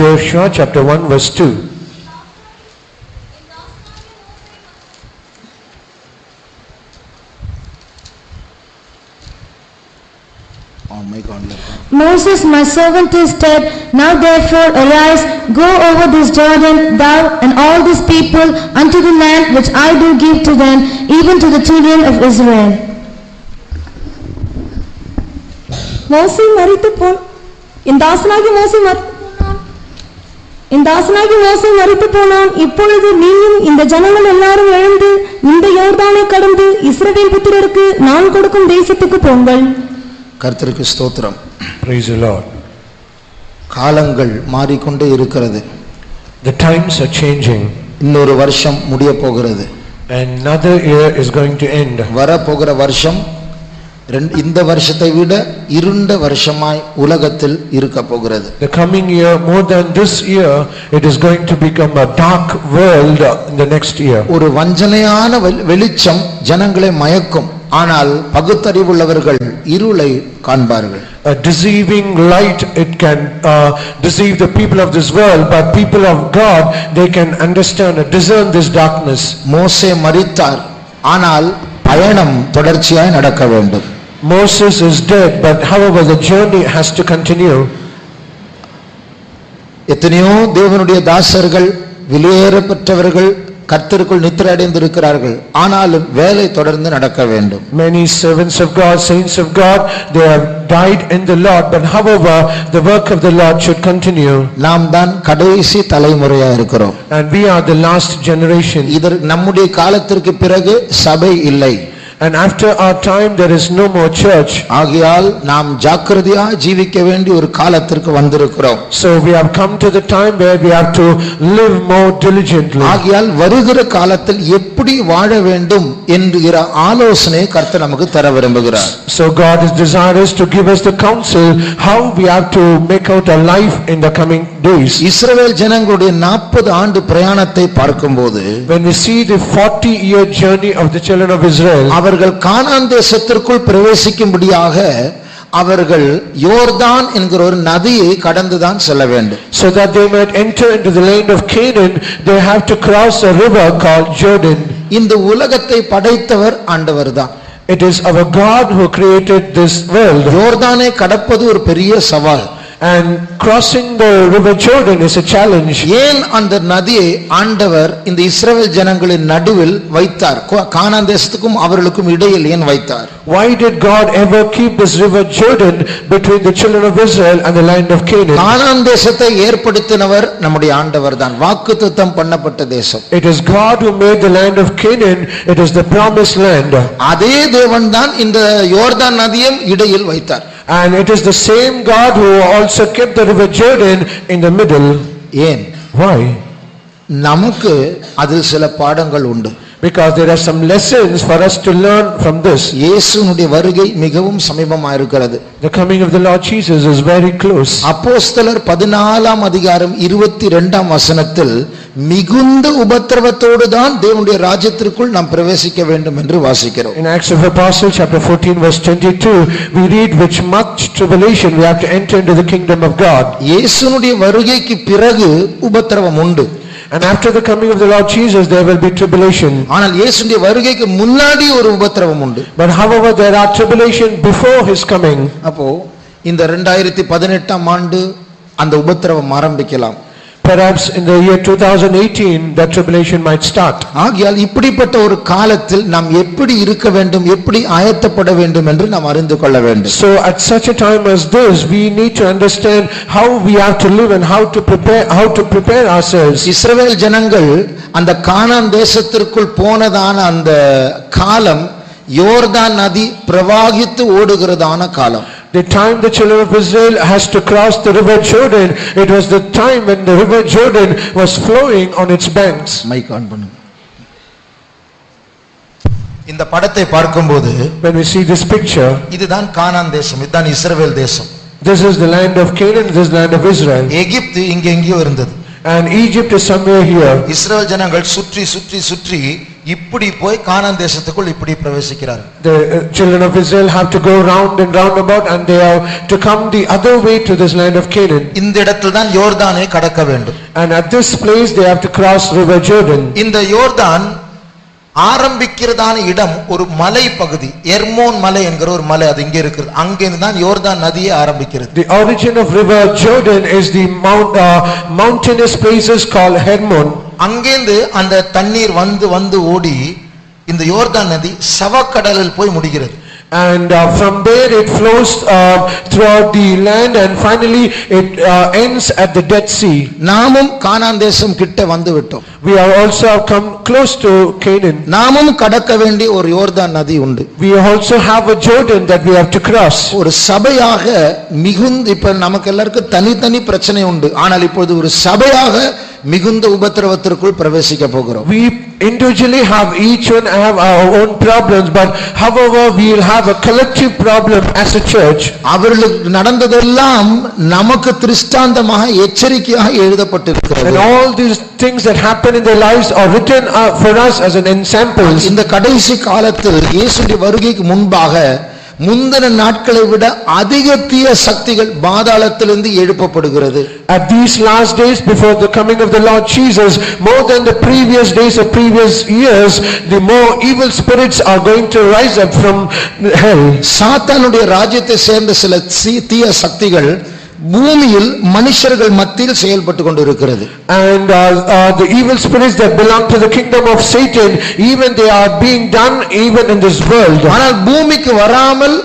Joshua chapter 1 verse 2. Moses, my servant, is dead. Now therefore arise, go over this Jordan, thou and all this people, unto the land which I do give to them, even to the children of Israel. மோசே மரித்து போனான். இந்த தாசனாகி மோசே மரித்து போனான். இப்பொழுது நீயும் இந்த ஜனங்கள் எல்லாரும் எழுந்து இந்த யோர்தானை கடந்து இஸ்ரவேல் புத்திரருக்கு நான் கொடுக்கும் தேசத்துக்கு போங்கள். கர்த்தருக்கு ஸ்தோத்திரம். Praise the Lord. காலங்கள் மாறிக்கொண்டே இருக்கிறது. The times are changing. இன்னொரு வருஷம் முடிய போகிறது. Another year is going to end. வர போகிற வருஷம் இந்த வருஷத்தை விட இருண்ட வருஷமாய் உலகத்தில் இருக்க போகிறது. The coming year, more than this year, it is going to become a dark world in the next year. ஒரு வஞ்சனையான வெளிச்சம் ஜனங்களை மயக்கும். ஆனால் பகுத்தறிவுள்ளவர்கள் இருளை காண்பார்கள். A deceiving light, it can deceive the people of this world, but people of God, they can understand and discern this darkness. மோசே மரித்தார், ஆனால் பயணம் தொடர்ச்சியாய் நடக்க வேண்டும். Moses is dead, but however the journey has to continue. எத்தனையோ தேவனுடைய தாசர்கள் வெளியேறப்பட்டவர்கள் கர்த்தருக்குள் நித்திரை அடைந்திருக்கிறார்கள், ஆனாலும் வேலை தொடர்ந்து நடக்க வேண்டும். Many servants of God, saints of God, they have died in the Lord, but however the work of the Lord should continue. நாம் தான் கடைசி தலைமுறையா இருக்கிறோம். And we are the last generation. நம்முடைய காலத்திற்கு பிறகு சபை இல்லை. And after our time there is no more church. ஆகையால் நாம் ஜாக்கிரதையா ஜீவிக்க வேண்டிய ஒரு காலத்திற்கு வந்திருக்கிறோம். So we have come to the time where we have to live more diligently. ஆகையால் வருகிற காலத்தில் எப்படி வாழ வேண்டும் என்கிற ஆலோசனை கர்த்தர் நமக்கு தர விரும்புகிறார். So God is desirous to give us the counsel how we have to make out a life in the coming days. இஸ்ரவேல் ஜனங்களுடைய 40 ஆண்டு பிரயாணத்தை பார்க்கும்போது, when we see the 40-year journey of the children of Israel, அவர்கள் கானான் தேசத்திற்குள் பிரவேசிக்கும்படியாக அவர்கள் யோர்தான் என்கிற ஒரு நதியை கடந்துதான் செல்ல வேண்டும். So that they might enter into the land of Canaan, they have to cross a river called Jordan. இந்த உலகத்தை படைத்தவர் ஆண்டவர்தான். It is our God who created this world. யோர்தானை கடப்பது ஒரு பெரிய சவால். And crossing the river Jordan is a challenge. ஏன் அந்த நதியை ஆண்டவர் இந்த இஸ்ரவேல் ஜனங்களின் நடுவில் வைத்தார்? கானான் தேசத்துக்கும் அவர்களுக்கும் இடையில் ஏன் வைத்தார்? Why did God ever keep this river Jordan between the children of Israel and the land of Canaan? கானான் தேசத்தை ஏற்படுத்தினவர் நம்முடைய ஆண்டவர் தான். வாக்குத்தத்தம் பண்ணப்பட்ட தேசம். It is God who made the land of Canaan. It is the promised land. அதே தேவன் தான் இந்த யோர்தான் நதியும் இடையில் வைத்தார். And it is the same God who also kept the river Jordan in the middle. ஏன்? Why? நமக்கு அதில் சில பாடங்கள் உண்டு. Because there are some lessons for us to learn from this. இயேசுவினுடைய வருகை மிகவும் சமீபமா இருக்கிறது. The coming of the Lord Jesus is very close. அப்போஸ்தலர் 14ஆம் அதிகாரம் 22ஆம் வசனத்தில் மிகுந்த உபத்திரவத்தோடு தான் தேவனுடைய ராஜ்யத்திற்குள் நாம் பிரவேசிக்க வேண்டும் என்று வாசிக்கிறோம். In Acts of Apostles chapter 14 verse 22, we read with much tribulation we have to enter into the kingdom of God. இயேசுவினுடைய வருகைக்கு பிறகு உபத்திரவம் உண்டு. And after the coming of the Lord Jesus there will be tribulation. ஆனால் இயேசுவினுடைய வருகைக்கு முன்னாடி ஒரு உபத்திரவம் உண்டு. But however there are tribulation before his coming. அப்போ இந்த 2018ஆம் ஆண்டு அந்த உபத்திரவம் ஆரம்பிக்கலாம். Perhaps in the year 2018 that tribulation might start. ஆகையால் இப்படிப்பட்ட ஒரு காலத்தில் நாம் எப்படி இருக்க வேண்டும், எப்படி ஆயத்தப்பட வேண்டும் என்று நாம் அறிந்து கொள்ள வேண்டும். So at such a time as this we need to understand how we have to live and how to prepare ourselves. இஸ்ரவேல் ஜனங்கள் அந்த கானான் தேசத்திற்குள் போனதான அந்த காலம் யோர்தான் நதி பிரவாகித்து ஓடுகிறதான காலம். The time the children of Israel has to cross the river Jordan, it was the time when the river Jordan was flowing on its banks. Mic on பண்ணுங்க. இந்த படத்தை பார்க்கும்போது, when we see this picture, இதுதான் கானான் தேசம், இதுதான் இஸ்ரவேல் தேசம். This is the land of Canaan, this is the land of Israel. எகிப்து இங்க எங்கேயோ இருந்தது. And Egypt is somewhere here. இஸ்ரவேல் ஜனங்கள் சுற்றி சுற்றி சுற்றி இப்படி போய் கானான் தேசத்துக்குள் இப்படி பிரவேசிக்கிறார். The children of Israel have to go round and round about, and they have to come the other way to this land of Canaan. இந்த இடத்தில் தான் யோர்தானை கடக்க வேண்டும். And at this place they have to cross river Jordan. இந்த யோர்தான் ஆரம்பிக்கிறதான இடம் ஒரு மலை பகுதி, எர்மோன் மலை என்கிற ஒரு மலை, அது இங்கே இருக்குது. அங்கிருந்து தான் யோர்தான் நதியே ஆரம்பிக்கிறது. The origin of river Jordan is the mountainous places called Hermon. அங்கேந்து அந்த தண்ணீர் வந்து ஓடி இந்த யோர்தான் நதி சவக்கடலில் போய் முடிகிறது. And from there it flows throughout the land, and finally it ends at the Dead Sea. நாமும் கானான் தேசம் கிட்ட வந்து விட்டோம். We are also come close to Canaan. நாமும் கடக்க வேண்டிய ஒரு யோர்தான் நதி உண்டு. We also have a Jordan that we have to cross. ஒரு சபையாக மிகுந்த, இப்ப நமக்கு எல்லாருக்கும் தனித்தனி பிரச்சனை உண்டு, ஆனால் இப்பொழுது ஒரு சபையாக மிகுந்த உபத்திரவத்திற்குள் பிரவேசிக்க போகிறோம். We individually have each one have our own problems, but however we will have a collective problem as a church. அவர்களுக்கு நடந்ததெல்லாம் நமக்கு திருஷ்டாந்தமாக எச்சரிக்கையாக எழுதப்பட்டிருக்கிறது. And all these things that happen in their lives are written for us as an example. இந்த கடைசி காலத்தில் இயேசுவின் வருகைக்கு முன்பாக முந்தின நாட்களை விட அதிக தீய சக்திகள் பாதாளத்திலிருந்து எழுப்பப்படுகிறது. At these last days before the coming of the Lord Jesus, more than the previous days of previous years, the more evil spirits are going to rise up from hell. சாத்தானுடைய ராஜ்யத்தை சேர்ந்த சில தீய சக்திகள் பூமியில் மனுஷர்கள் மத்தியில் செயல்பட்டு கொண்டிருக்கிறது. And the evil spirits that belong to the kingdom of Satan, even they are being done even in this world. ஆனால் பூமிக்கு வராமல்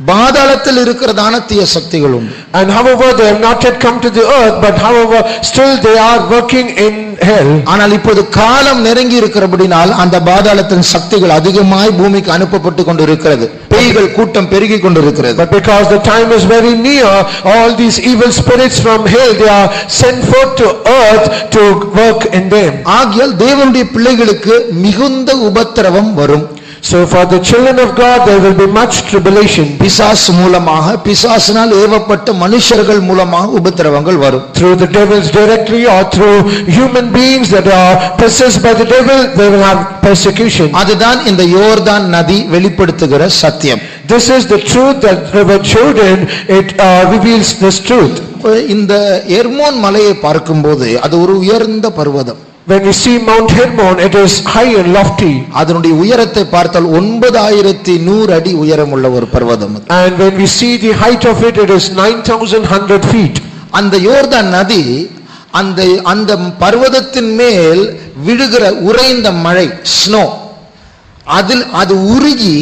பாதாளத்தில் இருக்கிறதான தீய சக்திகள் உண்டு. And however they have not yet come to the earth, but however still they are working in hell. ஆனால் இப்போது காலம் நெருங்கி இருக்கிறபடினால் அந்த பாதாளத்தின் சக்திகள் அதிகமாய் பூமிக்கு அனுப்பப்பட்டு கொண்டிருக்கிறது. பேய்கள் கூட்டம் பெருகி கொண்டிருக்கிறது. But because the time is very near, all these evil spirits from hell, they are sent forth to earth to work in them. ஆகியால் தேவனுடைய பிள்ளைகளுக்கு மிகுந்த உபத்திரவம் வரும். So for the children of God there will be much tribulation. பிசாசு மூலமாக, பிசாசினால் ஏவப்பட்ட மனுஷர்கள் மூலமாக உபத்திரவங்கள் வரும். Through the devils directly or through human beings that are possessed by the devil, they will have persecution. அதுதான் இந்த யோர்தான் நதி வெளிப்படுத்துகிற சத்தியம். This is the truth that river Jordan, it reveals this truth. இந்த எர்மோன் மலையை பார்க்கும்போது அது ஒரு உயர்ந்த பர்வதம். When we see Mount Hermon, it is high and lofty. அதனுடைய உயரத்தை பார்த்தால் 9100 அடி உயரமுள்ள ஒரு பர்வதம். And when we see the height of it, it is 9100 feet. அந்த யோர்தான் நதி அந்த பர்வதத்தின் மேல் விழுகிற உறைந்த மழை, ஸ்னோ, அதில் அது உருகி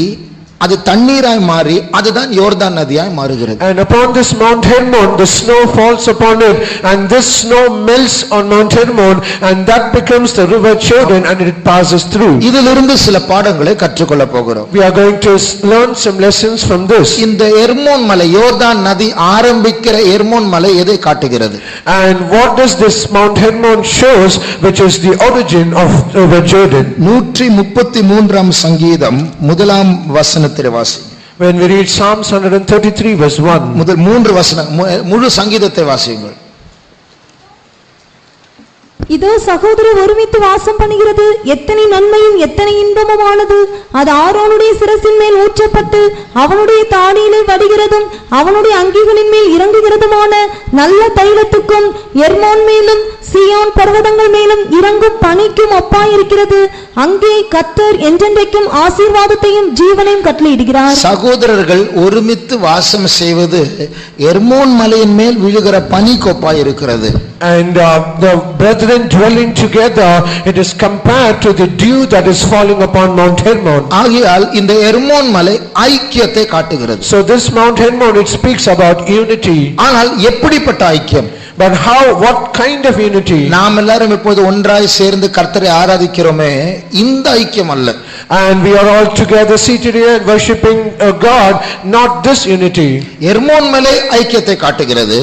அது தண்ணீராய் மாறி அதுதான் யோர்தான் நதியாய் மாறுகிறது. And upon this Mount Hermon the snow falls upon it, and this snow melts on Mount Hermon, and that becomes the river Jordan, and it passes through. இதிலிருந்து சில பாடங்களை கற்றுக்கொள்ள போகிறோம். We are going to learn some lessons from this. இந்த எர்மோன் மலை, யோர்தான் நதி ஆரம்பிக்கிற எர்மோன் மலை எதை காட்டுகிறது? And what does this Mount Hermon shows, which is the origin of river Jordan? 133 சங்கீதம் முதலாம் வசனத்தை வாசி. When we read Psalms 133 verse 1, முதல் 3 வசனம் முழு சங்கீதத்தை வாசியுங்கள். இதோ சகோதரர் ஒருமித்து வாசம் பண்ணுகிறது, எத்தனை நன்மையும் எத்தனை இன்பமுமானது. அது ஆரோனுடைய சிரசின் மேல் ஊற்றப்பட்டு அவனுடைய தாடியிலே வடிகிறதும் அவனுடைய அங்கிகளின் மேல் இறங்குகிறதுமான நல்ல தைலத்துக்கும் எர்மோன் மேலும் சீயோன் பர்வதங்கள் மேலும் இறங்கும் பனிக்கும் ஒப்பாயிருக்கிறது. அங்கே கர்த்தர் என்றென்றைக்கும் ஆசீர்வாதத்தையும் ஜீவனையும் கட்டளையிடுகிறார். சகோதரர்கள் ஒருமித்து வாசம் செய்வது எர்மோன் மலையின் மேல் விழுகிற பனிக்கு ஒப்பாயிருக்கிறது. And the brethren dwelling together, it is compared to the dew that is falling upon Mount Hermon. ஆகையால் இந்த எர்மோன் மலை ஐக்கியத்தை காட்டுகிறது. So this Mount Hermon, it speaks about unity. ஆனால் எப்படிப்பட்ட ஐக்கியம்? But how, what kind of unity? நாம் எல்லாரும் இப்போது ஒன்றாய் சேர்ந்து கர்த்தரை ஆராதிக்கிறோமே, இந்த ஐக்கியம் அல்ல. And we are all together seated here and worshiping God, not this unity. Hermon மலை ஐக்கியத்தை காட்டுகிறது.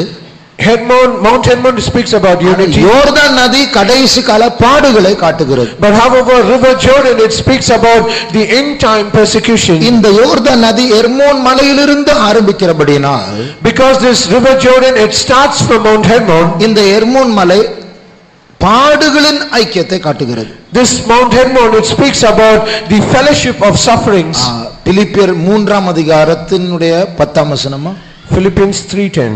Mount Hermon speaks about unity. யோர்தான் நதி கடைசி கால பாடுகளை காட்டுகிறது. But however river Jordan, it speaks about the end time persecution. இந்த யோர்தான் நதி எர்மோன் மலையிலிருந்து ஆரம்பிக்கிறபடியால், because this river Jordan, it starts from Mount Hermon, இந்த எர்மோன் மலை பாடுகளின் ஐக்கியத்தை காட்டுகிறது. This Mount Hermon, it speaks about the fellowship of sufferings. பிலிப்பியர் 3ஆம் அதிகாரத்தினுடைய 10ஆம் வசனமா? Philippians 3:10.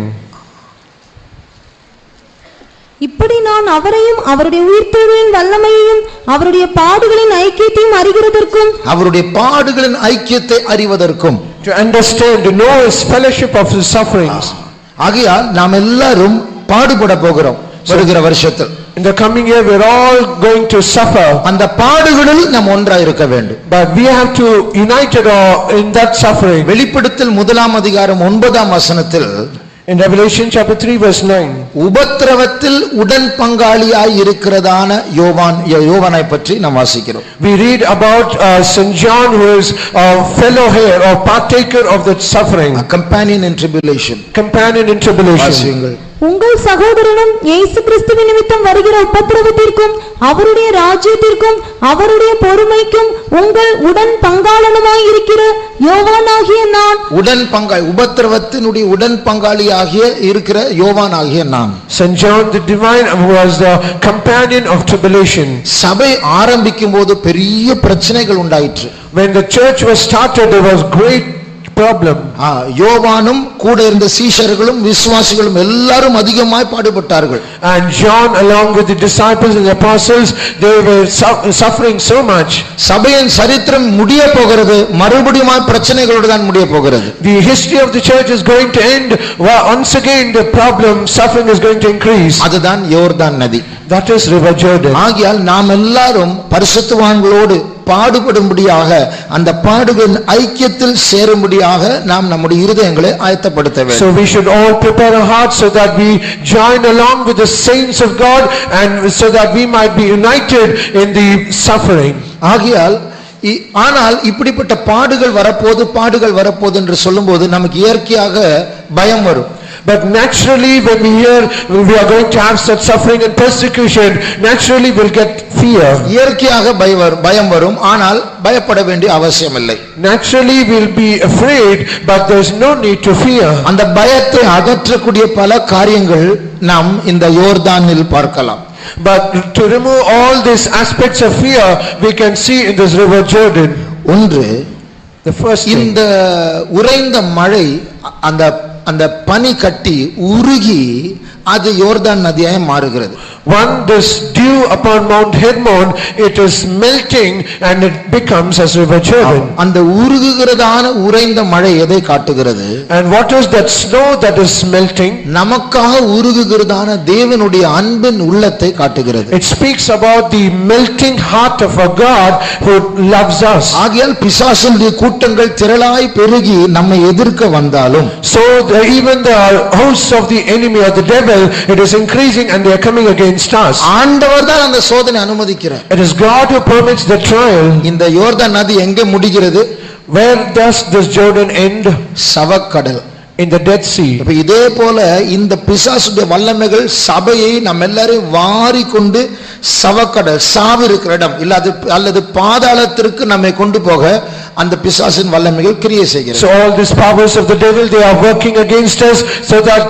இப்படி நான் அவரையும் அவருடைய உயிர்த்தெழுதலின் வல்லமையையும் அவருடைய பாடுகளின் ஐக்கியத்தையும் அறிகிறதற்கும், அவருடைய பாடுகளின் ஐக்கியத்தை அறிவதற்கும், to understand, to know his fellowship of his sufferings. ஆகையால் நாம் எல்லாரும் பாடுபட போகிறோம் வருகிற வருஷத்தில். In the coming year we are all going to suffer. அந்த பாடுகளில் நாம் ஒன்றாய் இருக்க வேண்டும். But we have to united in that suffering. வெளிப்படுத்தல் 1ஆம் அதிகாரம் 9ஆம் வசனத்தில், in Revelation chapter 3 verse 9, உபத்திரவத்தில் உடன் பங்காளியாய் இருக்கிறதான யோவானை பற்றி நாம் வாசிக்கிறோம். we read about St. John, who is a fellow heir or partaker of that suffering, a companion in tribulation. companion in tribulation. வாசியுங்கள். உங்கள் சகோதரனும் இயேசு கிறிஸ்துவின் நிமித்தம் வருகிற உபத்திரவத்திற்கும் அவருடைய ராஜ்யத்திற்கும் அவருடைய பொறுமைக்கும் உங்கள் உடன் பங்காளனுமாய் இருக்கிற யோவானாகிய நான். உபத்திரவத்தினுடைய உடன் பங்காளியாகிய இருக்கிற யோவானாகிய நான். St. John the divine was the companion of tribulation. சபை ஆரம்பிக்கும் போது பெரிய பிரச்சனைகள் உண்டாயிற்று. When the church was started, there was great problem. யோவானும் கூட இருந்த சீஷர்களும் விசுவாசிகளும் எல்லாரும் அதிகமாய் பாடுபட்டார்கள். And John, along with the disciples and the apostles, they were suffering so much. சபையின் சரித்திரம் முடிய போகிறது, மறுபடியும் பிரச்சனைகளோடு தான் முடிய போகிறது. The history of the church is going to end. Once again the problem, suffering is going to increase. அதுதான் யோர்தான் நதி. That is river Jordan. ஆகையால் நாம் எல்லாரும் பரிசுத்தவான்களோடு பாடுபடும்படியாக, அந்த பாடுகளின் ஐக்கியத்தில் சேரும்படியாக நாம் நம்முடைய இருதயங்களை ஆயத்தப்படுத்த வேண்டும். So we should all prepare our hearts so that we join along with the saints of God, and so that we might be united in the suffering. ஆகையால் ஆனால் இப்படிப்பட்ட பாடுகள் வரப்போது என்று சொல்லும்போது நமக்கு இயற்கையாக பயம் வரும். But naturally, when we hear we are going to have such suffering and persecution, naturally we'll get fear. இயற்கையாக பயம் வரும், ஆனால் பயப்பட வேண்டிய அவசியம் இல்லை. Naturally we'll be afraid, but there's no need to fear. அந்த பயத்தை அகற்றக்கூடிய பல காரியங்கள் நாம் இந்த யோர்தானில் பார்க்கலாம். But to remove all these aspects of fear, we can see in this river Jordan. ஒன்று, the first thing, இந்த உறைந்த மழை, அந்த பனி கட்டி உருகி அது யோர்தான் நதியாய் மாறுகிறது. One, this dew upon Mount Hermon, it is melting and it becomes as river Jordan. அந்த உருகுகிறதான உறைந்த மழை எதை காட்டுகிறது? And what is that snow that is melting? நமக்காக உருகுகிறதான தேவனுடைய அன்பின் உள்ளத்தை காட்டுகிறது. It speaks about the melting heart of a God who loves us. ஆகையால் பிசாசுடைய கூட்டங்கள் திரளாய் பெருகி நம்மை எதிர்க்க வந்தாலும், so even the hosts of the enemy or the devil, it is increasing and they are coming against us. ஆண்டவர் தான் அந்த சோதனை அனுமதிக்கிறார். It is God who permits the trial. இந்த யோர்தான் நதி எங்கே முடிகிறது? Where does this Jordan end? சவக்கடல், in the Dead Sea. இதே போல இந்த பிசாசுடைய வல்லமைகள் சபையை நம்ம எல்லாரையும் வாரி கொண்டு சவக்கடல், சாவு இருக்கிற இடம் அல்லது பாதாளத்திற்கு நம்மை கொண்டு போக அந்த பிசாசின் வல்லமைகள் கிரியை செய்கிறது. So all these powers of the devil, they are working against us so that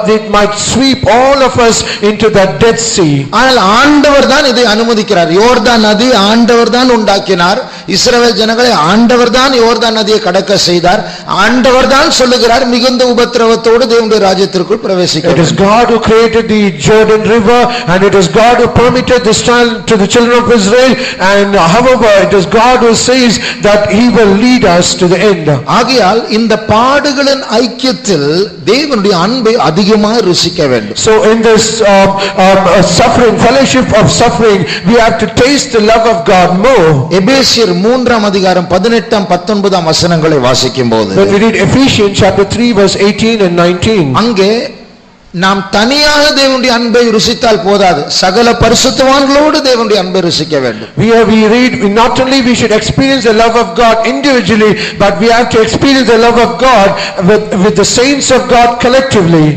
they might sweep all of us into that Dead Sea. ஆனால் ஆண்டவர் தான் இதை அனுமதிக்கிறார். யோர்தான் நதி ஆண்டவர் தான் உண்டாக்கினார். இஸ்ரவேல் ஜனங்களை ஆண்டவர் தான் யோர்தான் நதியை கடக்க செய்தார். ஆண்டவர் தான் சொல்லுகிறார், மிகுந்த உபத்திரவத்தோடு தேவனுடைய ராஜ்யத்திற்குள் பிரவேசிக்க. It is God who created the Jordan River, and it is God who permitted this trial to the children of Israel, and however it is God who says that he will lead us to the end. ஆகையால் இந்த பாடுகளின் ஐக்கியத்தில் தேவனுடைய அன்பை அதிகமாக ருசிக்க வேண்டும். So in this suffering, fellowship of suffering, we have to taste the love of God more. எபேசியர் 3ஆம் அதிகாரம் 18 19 வசனங்களை வாசிக்கும்போது, when we read Ephesians chapter 3 verse 18 and 19, அங்கே நாம் தனியாக தேவனுடைய அன்பை ருசித்தால் போதாது, சகல பரிசுத்தவான்களோடு தேவனுடைய அன்பை ருசிக்க வேண்டும். we read, not only we should experience the love of God individually, but we have to experience the love of God with the saints of God collectively.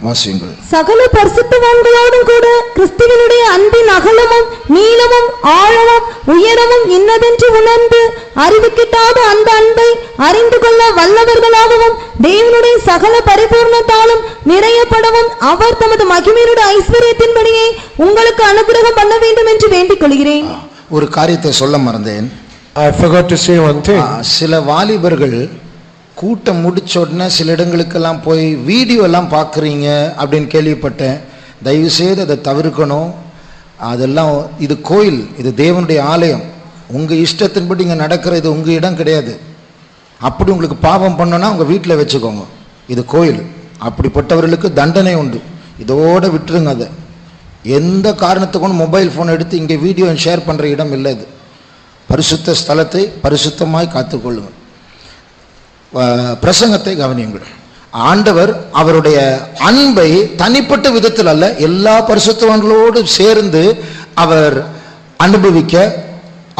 வாசியுங்கள். சகல பரிசுத்தவான்களோடும் கூட கிறிஸ்துவினுடைய அன்பின் அகலமும் நீளமும் ஆழமும் உயரமும் இன்னதென்று உணர்ந்து அறிவு கிட்டாத அந்த அன்பை அறிந்து கொள்ள வல்லவர்களாகவும் தேவனுடைய சகல பரிபூர்ணத்தாலும் நிறையப்படவும் அவர் தமது மகிமையுடைய ஐஸ்வர்யத்தின்படியே உங்களுக்கு அனுகிரகம் பண்ண வேண்டும் என்று வேண்டிக் கொள்கிறேன். ஒரு காரியத்தை சொல்ல மறந்தேன். I forgot to say one thing. சில வாலிபர்கள் கூட்டம் முடிச்ச உடனே சில இடங்களுக்கெல்லாம் போய் வீடியோ எல்லாம் பார்க்குறீங்க அப்படின்னு கேள்விப்பட்டேன். தயவு செய்து அதை தவிர்க்கணும். அதெல்லாம் இது கோயில், இது தேவனுடைய ஆலயம். உங்கள் இஷ்டத்தின்படி இங்கே நடக்கிற இது உங்கள் இடம் கிடையாது. அப்படி உங்களுக்கு பாவம் பண்ணோன்னா உங்கள் வீட்டில் வச்சுக்கோங்க. இது கோயில். அப்படிப்பட்டவர்களுக்கு தண்டனை உண்டு. இதோடு விட்டுருங்க. அதை எந்த காரணத்துக்கும் மொபைல் ஃபோன் எடுத்து இங்கே வீடியோ ஷேர் பண்ணுற இடம் இல்லை. இது பரிசுத்த ஸ்தலத்தை பரிசுத்தமாய் காத்துக்கொள்ளுங்கள். பிரசங்கத்தை கவனியுங்கள். ஆண்டவர் அவருடைய அன்பை தனிப்பட்ட விதத்தில் அல்ல, எல்லா பரிசுத்தவான்களோடு சேர்ந்து அவர் அனுபவிக்க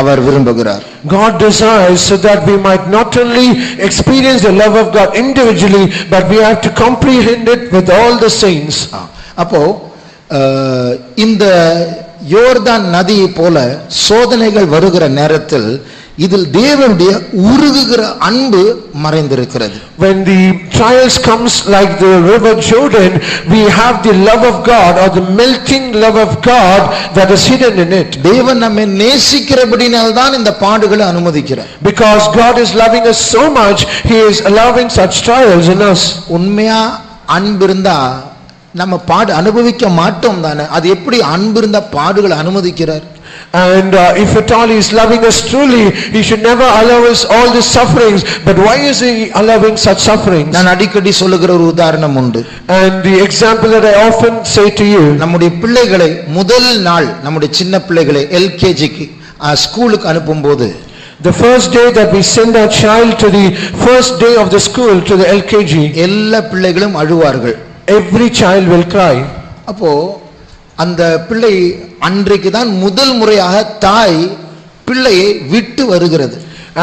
அவர் விரும்புகிறார். God desires so that we might not only experience the love of God individually, but we have to comprehend it with all the saints. அப்போ இந்த யோர்தான் நதியை போல சோதனைகள் வருகிற நேரத்தில் இதில் தேவனுடைய உருகுகிற அன்பு மறைந்திருக்கிறது. When the trials comes like the river Jordan, we have the love of God, or the melting love of God that is hidden in it. தேவன் நம்மை நேசிக்கிறபடியால் தான் இந்த பாடுகளை அனுமதிக்கிறார். Because God is loving us so much, he is allowing such trials in us. உண்மையா அன்பு இருந்தா நம்ம பாடு அனுபவிக்க மாட்டோம் தானே. அது எப்படி அன்பு இருந்தா பாடுகளை அனுமதிக்கிறார்? And if at all he is loving us truly, he should never allow us all these sufferings. But why is he allowing such sufferings? நான் அடிக்கடி சொல்லுகிற ஒரு உதாரணம் உண்டு. And the example that I often say to you, நம்முடைய பிள்ளைகளை முதல் நாள் நம்முடைய சின்ன பிள்ளைகளை எல்கேஜிக்கு ஸ்கூலுக்கு அனுப்பும்போது, the first day that we send our child to the first day of the school, to the LKG, எல்லா பிள்ளைகளும் அழுவார்கள். every child will cry. அப்போ அந்த பிள்ளை அன்றைக்கு தான் முதல் முறையாக தாய் பிள்ளையை விட்டு வருகிறது.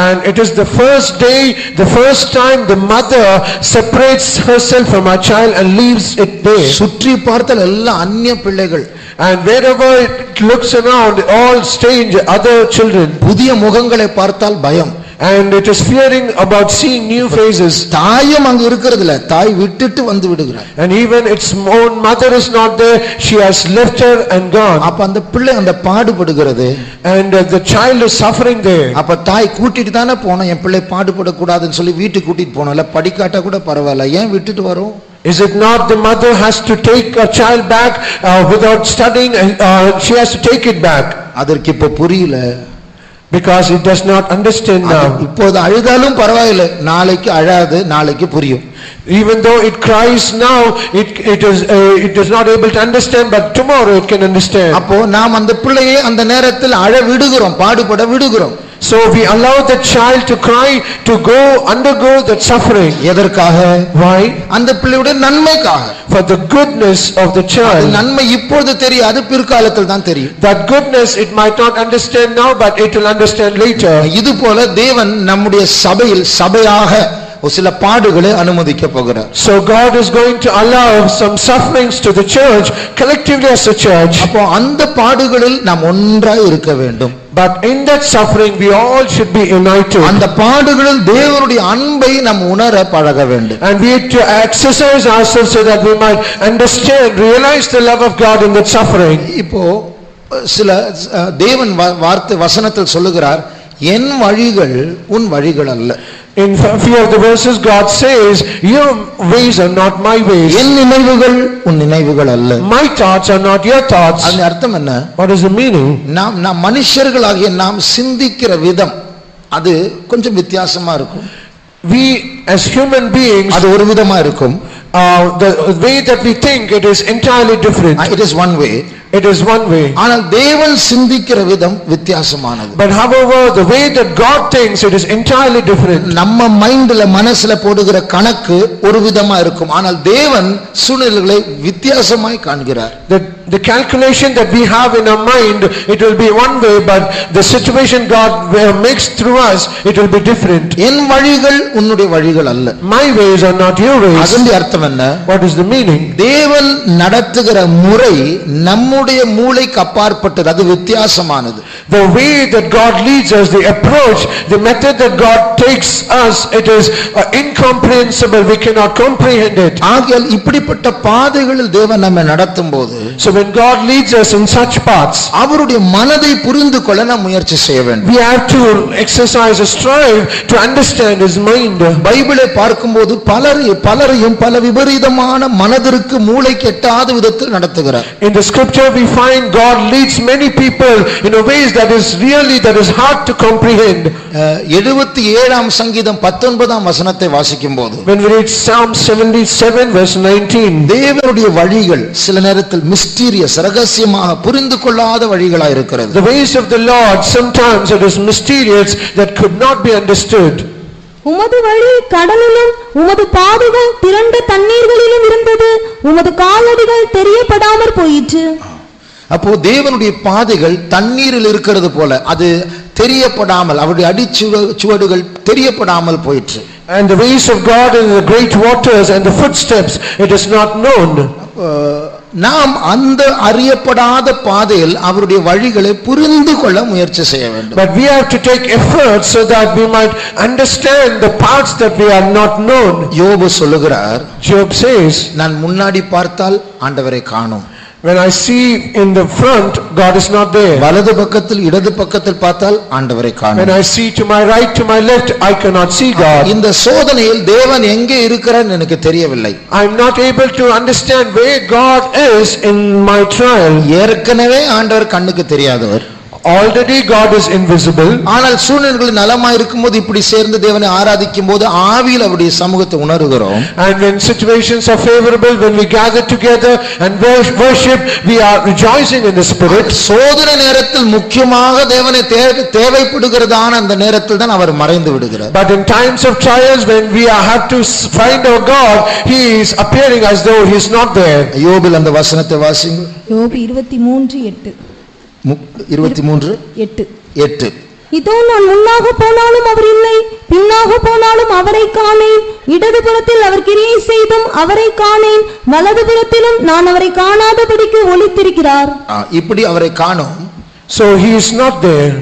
And it is the first day, the first time the mother separates herself from her child and leaves it there. சுற்றி பார்த்தால் எல்லாம் அந்நிய பிள்ளைகள். And wherever it looks around, all strange other children. புதிய முகங்களை பார்த்தால் பயம். And it is fearing about seeing new faces. தாயும் அங்கு இருக்கிறது இல்ல, தாய் விட்டுட்டு வந்து விடுகிறார். And even its own mother is not there, she has left her and gone. அப்ப அந்த பிள்ளை அந்த பாடுபடுகிறது. And the child is suffering there. அப்ப தாய் கூட்டிட்டு தானே போனோம், என் பிள்ளை பாடுபடக்கூடாதுன்னு சொல்லி வீட்டுக்கு கூட்டிட்டு போனோம்ல, படிக்காட்டா கூட பரவாயில்ல, ஏன் விட்டுட்டு வரும்? Is it not the mother has to take a child back without studying, she has to take it back? அதற்கு இப்ப புரியல. Because it does not understand now. இப்போது அழுதாலும் பரவாயில்லை, நாளைக்கு அழாது, நாளைக்கு புரியும். Even though it cries now, it is not able to understand, but tomorrow it can understand. அப்போ நாம் அந்த பிள்ளையை அந்த நேரத்தில் அழ விடுகிறோம், பாடுபட விடுகிறோம். So we allow the child to cry, to undergo that suffering. எதற்காக? Why? அந்த பிள்ளையுடைய நன்மைக்காக. For the goodness of the child. நன்மை இப்பொழுது தெரியாது, பிற்காலத்தில் தான் தெரியும். That goodness it might not understand now, but it will understand later. இது போல தேவன் நம்முடைய சபையில் சபையாக சில பாடுகளை அனுமதிக்க போகிறார். So God is going to allow some sufferings to the church, collectively as a church. அப்போ அந்த பாடுகளில் நாம் ஒன்றாய் இருக்க வேண்டும். But in that suffering we all should be united. அந்த பாடுகளில் தேவனுடைய அன்பை நாம் உணர பழக வேண்டும். And we have to exercise ourselves so that we might understand, realize the love of God in that suffering. இப்போ சில தேவன் வார்த்தை வசனத்தில் சொல்லுகிறார், என் வழிகள் உன் வழிகள் அல்ல. In few of the verses God says, your ways are not my ways. என் நினைவுகள் உன் நினைவுகள் அல்ல. My thoughts are not your thoughts. அதன் அர்த்தம் என்ன? What is the meaning? நாம் மனுஷர்களாகிய நாம் சிந்திக்கிற விதம் அது கொஞ்சம் வித்தியாசமா இருக்கும். We as human beings, அது ஒரு விதமா இருக்கும். The way that we think, it is entirely different. It is one way. It is one way. ஆனால் தேவன் சிந்திக்கிற விதம் வித்தியாசமானது. But however, the way that God thinks, it is entirely different. நம்ம மைண்ட்ல மனசுல போடுகிற கணக்கு ஒரு விதமா இருக்கும், ஆனால் தேவன் சூழ்நிலைகளை வித்தியாசமாய் காண்கிறார். The calculation that we have in our mind, it will be one way, but the situation God makes through us, it will be different. என் வழிகள் உன்னுடைய வழிகள் அல்ல. My ways are not your ways. அதனுடைய அர்த்தம் அர்த்தம் என்ன? What is the meaning? தேவன் நடத்துகிற முறை நம்முடைய மூளைக்கு அப்பாற்பட்டது, அது வித்தியாசமானது. The way that God leads us, the approach, the method that God takes us, it is incomprehensible. We cannot comprehend it. ஆகையால் இப்படிப்பட்ட பாதைகளில் தேவன் நம்மை நடத்தும் போது, So when God leads us in such paths, அவருடைய மனதை புரிந்து கொள்ள நாம் முயற்சி செய்ய வேண்டும். we have to exercise a strive to understand His mind. பைபிளை பார்க்கும்போது பலரையும் பல விபரீதமான மனதிற்கு மூளைக்கு எட்டாத விதத்தில் நடத்துகிறார். In the scripture we find God leads many people in a ways that is hard to comprehend. 77ஆம் சங்கீதம் 19ஆம் வசனத்தை வாசிக்கும் போது, When we read Psalm 77 verse 19, தேவனுடைய வழிகள் சில நேரத்தில் மிஸ்டீரியஸ், ரகசியமாக புரிந்து கொள்ளாத வழிகளாய் இருக்கிறது. the ways of the Lord sometimes it is mysterious that could not be understood. உமது வழி கடலிலும் உமது பாதைகள் திரண்ட தண்ணீர்களிலும் இருந்தது, உமது காலடிகள் தெரியப்படாமற் போயிற்று. அப்போ தேவனுடைய பாதைகள் தண்ணீரில் இருக்கிறது போல, அது தெரியப்படாமல், அவருடைய அடிச்சுவடுகள் தெரியப்படாமல் போயிற்று. And the ways of God in the great waters and the footsteps, it is not known. நாம் அந்த அறியப்படாத பாதையில் அவருடைய வழிகளை புரிந்து கொள்ள முயற்சி செய்ய வேண்டும். But we have to take effort so that we might understand the paths that we are not known. யோபு சொல்லுகிறார், Job says, நான் முன்னாடி பார்த்தால் ஆண்டவரை காணோம், when I see in the front, God is not there. வலது பக்கத்தில் இடது பக்கத்தில் பார்த்தால் ஆண்டவரை When காணோம். I see to my right, to my left, I cannot see God. இந்த சோதனையில் தேவன் எங்கே இருக்கிறார் எனக்கு தெரியவில்லை. I am not able to understand where God is in my trial. ஏற்கனவே ஆண்டவர் கண்ணுக்கு தெரியாதவர், Already God is invisible. ஆனால் சூழ்நிலைகள் நலமாய் இருக்கும்போது இப்படி சேர்ந்து தேவனை ஆராதிக்கும் போது ஆவியில் அவருடைய சமூகத்தை உணர்கிறோம். And when situations are favorable, when we gather together and worship, we are rejoicing in the Spirit. சோதனை நேரத்தில் முக்கியமாக தேவனை தேவைப்படுகிறதான அந்த நேரத்தில் தான் அவர் மறைந்து விடுகிறார். But in times of trials, when we have to find our God, He is appearing as though He is not there. யோபில் அந்த வசனத்தை வாசிங்க. யோபு 23:8. 23:8. இதோ நான் முன்னாக போனாலும் அவர் இல்லை, பின்னாக போனாலும் அவரை காணேன், இடதுபுறத்தில் அவர் கிரியை செய்தும் அவரை காணேன், வலதுபுறத்திலும் நான் அவரை காணாதபடிக்கு ஒளித்திருக்கிறார். இப்படி அவரை காணோம். So He is not there.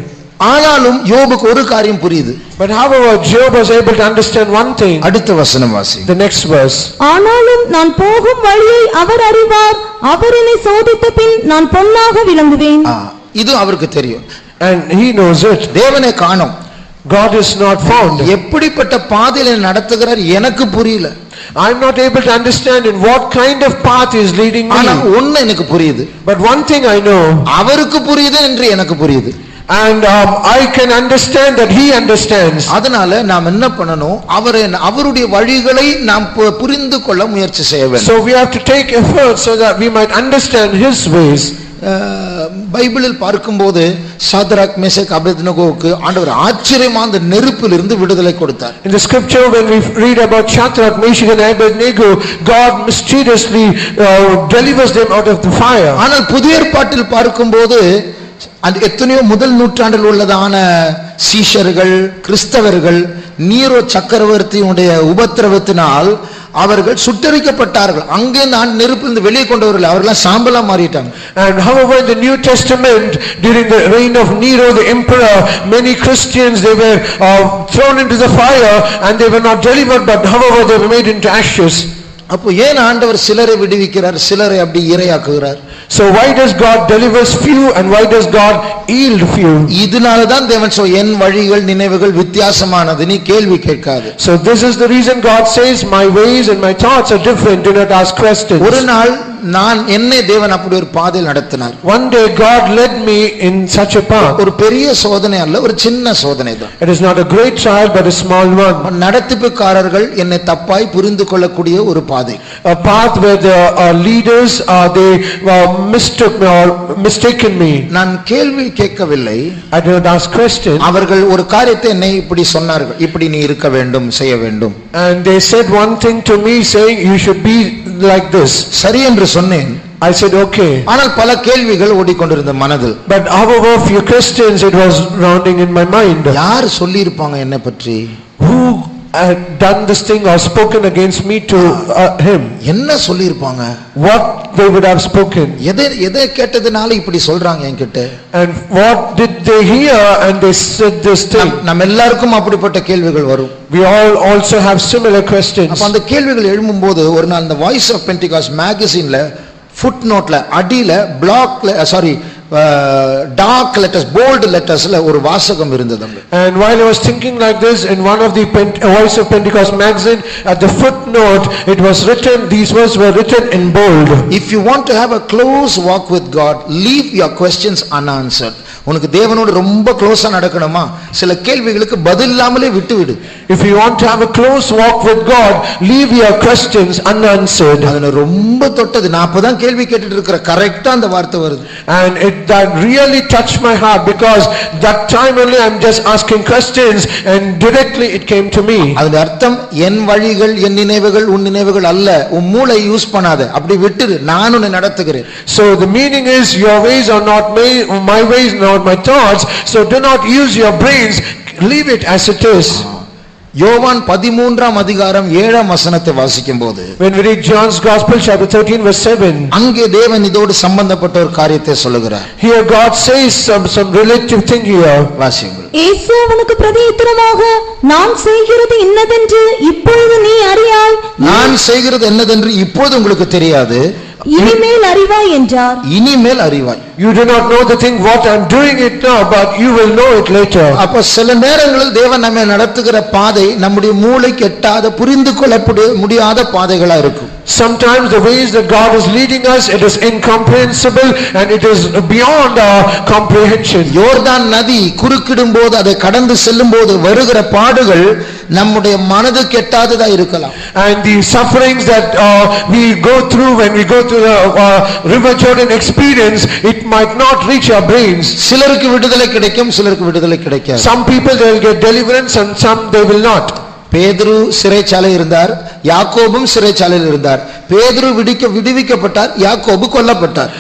ஆனாலும் யோபுக்கு ஒரு காரியம் புரியுது. But however, Job was able to understand one thing. அடுத்த வசனம் வாசி. The next verse. ஆனாலும் நான் போகும் வழியை அவர் அறிவார், அவர் என்னை சோதித்த பின் நான் பொன்னாக விளங்குவேன். இது அவருக்கு தெரியும். And he knows it. தேவனை காணோம், God is not found. எப்படிப்பட்ட பாதையில நடத்துகிறார் எனக்கு புரியல. I am not able to understand in what kind of path he is leading me. ஆனா ஒண்ணு எனக்கு புரியுது. But one thing I know. அவருக்கு புரியுது என்று எனக்கு புரியுது. And I can understand that he understands. அதனால நாம் என்ன பண்ணணும், அவருடைய வழிகளை நாம் புரிந்து கொள்ள முயற்சி செய்ய வேண்டும். So we have to take effort so that we might understand his ways. பைபிளில் பார்க்கும்போது சாத்ராக் மேஷக் அபேத்நேகோவுக்கு ஆண்டவர் ஆச்சரியமான அந்த நெருப்பில் இருந்து விடுதலை கொடுத்தார். In the scripture when we read about Shadrach, Meshach and Abednego, God mysteriously delivers them out of the fire. ஆனால் புதிய ஏற்பாட்டில் பார்க்கும்போது அந்த எத்தனையோ முதல் நூற்றாண்டில் உள்ளதான சீஷர்கள், கிறிஸ்தவர்கள் நீரோ சக்கரவர்த்தியுடைய உபத்திரவத்தினால் அவர்கள் சுட்டரிக்கப்பட்டார்கள். அங்கே நான் நெருப்பிலிருந்து வெளியே கொண்டு வரல, அவர்கள் சாம்பலா மாறிட்டாங்க. And however in the New Testament during the reign of Nero the emperor, many Christians they were thrown into the fire and they were not delivered, but however they were made into ashes. அப்போ ஏன் ஆண்டவர் சிலரை விடுவிக்கிறார், சிலரை அப்படி இரையாக்குகிறார்? So why does God delivers few and why does God yield few? இதனால தான் தேவன் என் வழிகள் நினைவுகள் வித்தியாசமானது, நீ கேள்வி கேட்காது. So this is the reason God says my ways and my thoughts are different, do not ask questions. ஒரு நாள் என்னை தேவன் அப்படி ஒரு பாதையில் நடத்தினார். One day God led me in such a path. ஒரு பெரிய சோதனை அல்ல, ஒரு சின்ன சோதனை தான். It is not a great trial but a small one. நடத்திப்புக்காரர்கள் என்னை தப்பாய் புரிந்து கொள்ளக்கூடிய ஒரு பாதை. A path where the leaders they mistook me or mistaken me. நான் கேள்வி கேட்கவில்லை, I did not ask questions. அவர்கள் ஒரு காரியத்தை என்னை இப்படி சொன்னார்கள், இப்படி நீ இருக்க வேண்டும், செய்ய வேண்டும். And they said one thing to me saying you should be like this. சரி என்று சொன்னேன். I said okay. ஆனால் பல கேள்விகள் ஓடிக்கொண்டிருந்த மனதில். But however few questions it was rounding in my mind. யார் சொல்லி இருப்பாங்க என்னை பற்றி? Who done this thing or spoken against me to him. என்ன சொல்லியிருப்பாங்க? What they would have spoken. எதை கேட்டதுனால இப்படி சொல்றாங்க என்கிட்ட? And what did they hear and they said this thing? நம்ம எல்லாருக்கும் அப்படிப்பட்ட கேள்விகள் வரும். We all also have similar questions. அப்ப அந்த கேள்விகள் எழும்பும்போது ஒரு நாள் இந்த வாய்ஸ் ஆஃப் பென்டிகாஸ்ட் மேகசின்ல ஃபுட் நோட்ல அடியில பிளாக்ல டார்க் லெட்டர்ஸ் போல்ட் லெட்டர்ஸ்ல ஒரு வாசகம் இருந்தது. And while I was thinking like this, in one of the Voice of Pentecost magazine, at the footnote it was written, these words were written in bold. If you want to have a close walk with God, leave your questions unanswered. உனக்கு தேவனோடு ரொம்ப க்ளோஸா நடக்கணுமா, சில கேள்விகளுக்கு பதில் இல்லாமலே விட்டு விடு. If you want to have a close walk with God, leave your questions unanswered. அது ரொம்ப தொட்டது. நான் அப்பதான் கேள்வி கேட்டுட்டு இருக்கிற கரெக்ட்டா அந்த வார்த்தை வருது. And that really touched my heart, because that time only I'm just asking questions and directly it came to me. அதோட அர்த்தம் என் வழிகள் என் நினைவுகள் உன் நினைவுகள் அல்ல, உன் மூளை யூஸ் பண்ணாத, அப்படி விட்டுடு, நான் உன்னை நடத்துகிறேன். So the meaning is, your ways are not my ways, not my thoughts, so do not use your brains, leave it as it is. யோவான் 13ஆம் அதிகாரம் 7ஆம் வசனத்தை வாசிக்கும்போது, when we read John's Gospel chapter 13 verse 7, அங்கே தேவன் இதோடு சம்பந்தப்பட்ட ஒரு காரியத்தை சொல்லுகிறார். Here God says some relative thing here. வாசியுங்கள். இயேசு அவனுக்கு பிரதியுத்தரமாக, நான் செய்கிறது இன்னதென்று இப்பொழுது நீ அறியாய். நான் செய்கிறது என்னதென்று இப்போது உங்களுக்கு தெரியாது, இனிமேல் அறிவாய் என்றார். இனிமேல் அறிவாய். You do not know the thing what I am doing it now, but you will know it later. அப்ப சில நேரங்களில் தேவன் நம்மை நடத்துகிற பாதை நம்முடைய மூளைக்கு எட்டாத புரிந்து கொள்ள முடியாத பாதைகளா இருக்கும். Sometimes the ways that God is leading us, it is incomprehensible and it is beyond our comprehension. யோர்தான் நதி குறுக்கிடும் போது, அதை கடந்து செல்லும் போது வருகிற பாடுகள் நம்முடைய மனதுக்கு எட்டாததா இருக்கலாம். And the sufferings that we go through when we go through the river Jordan experience, it might not reach our brains. சிலருக்கு விடுதலை கிடைக்கும், சிலருக்கு விடுதலை கிடைக்காது. Some people they will get deliverance and some they will not. பேதுரு சிறைச்சாலை இருந்தார், யாக்கோபும் சிறைச்சாலையில் இருந்தார். பேதுரு விடுவிக்கப்பட்டார், யாக்கோபு கொல்லப்பட்டார்.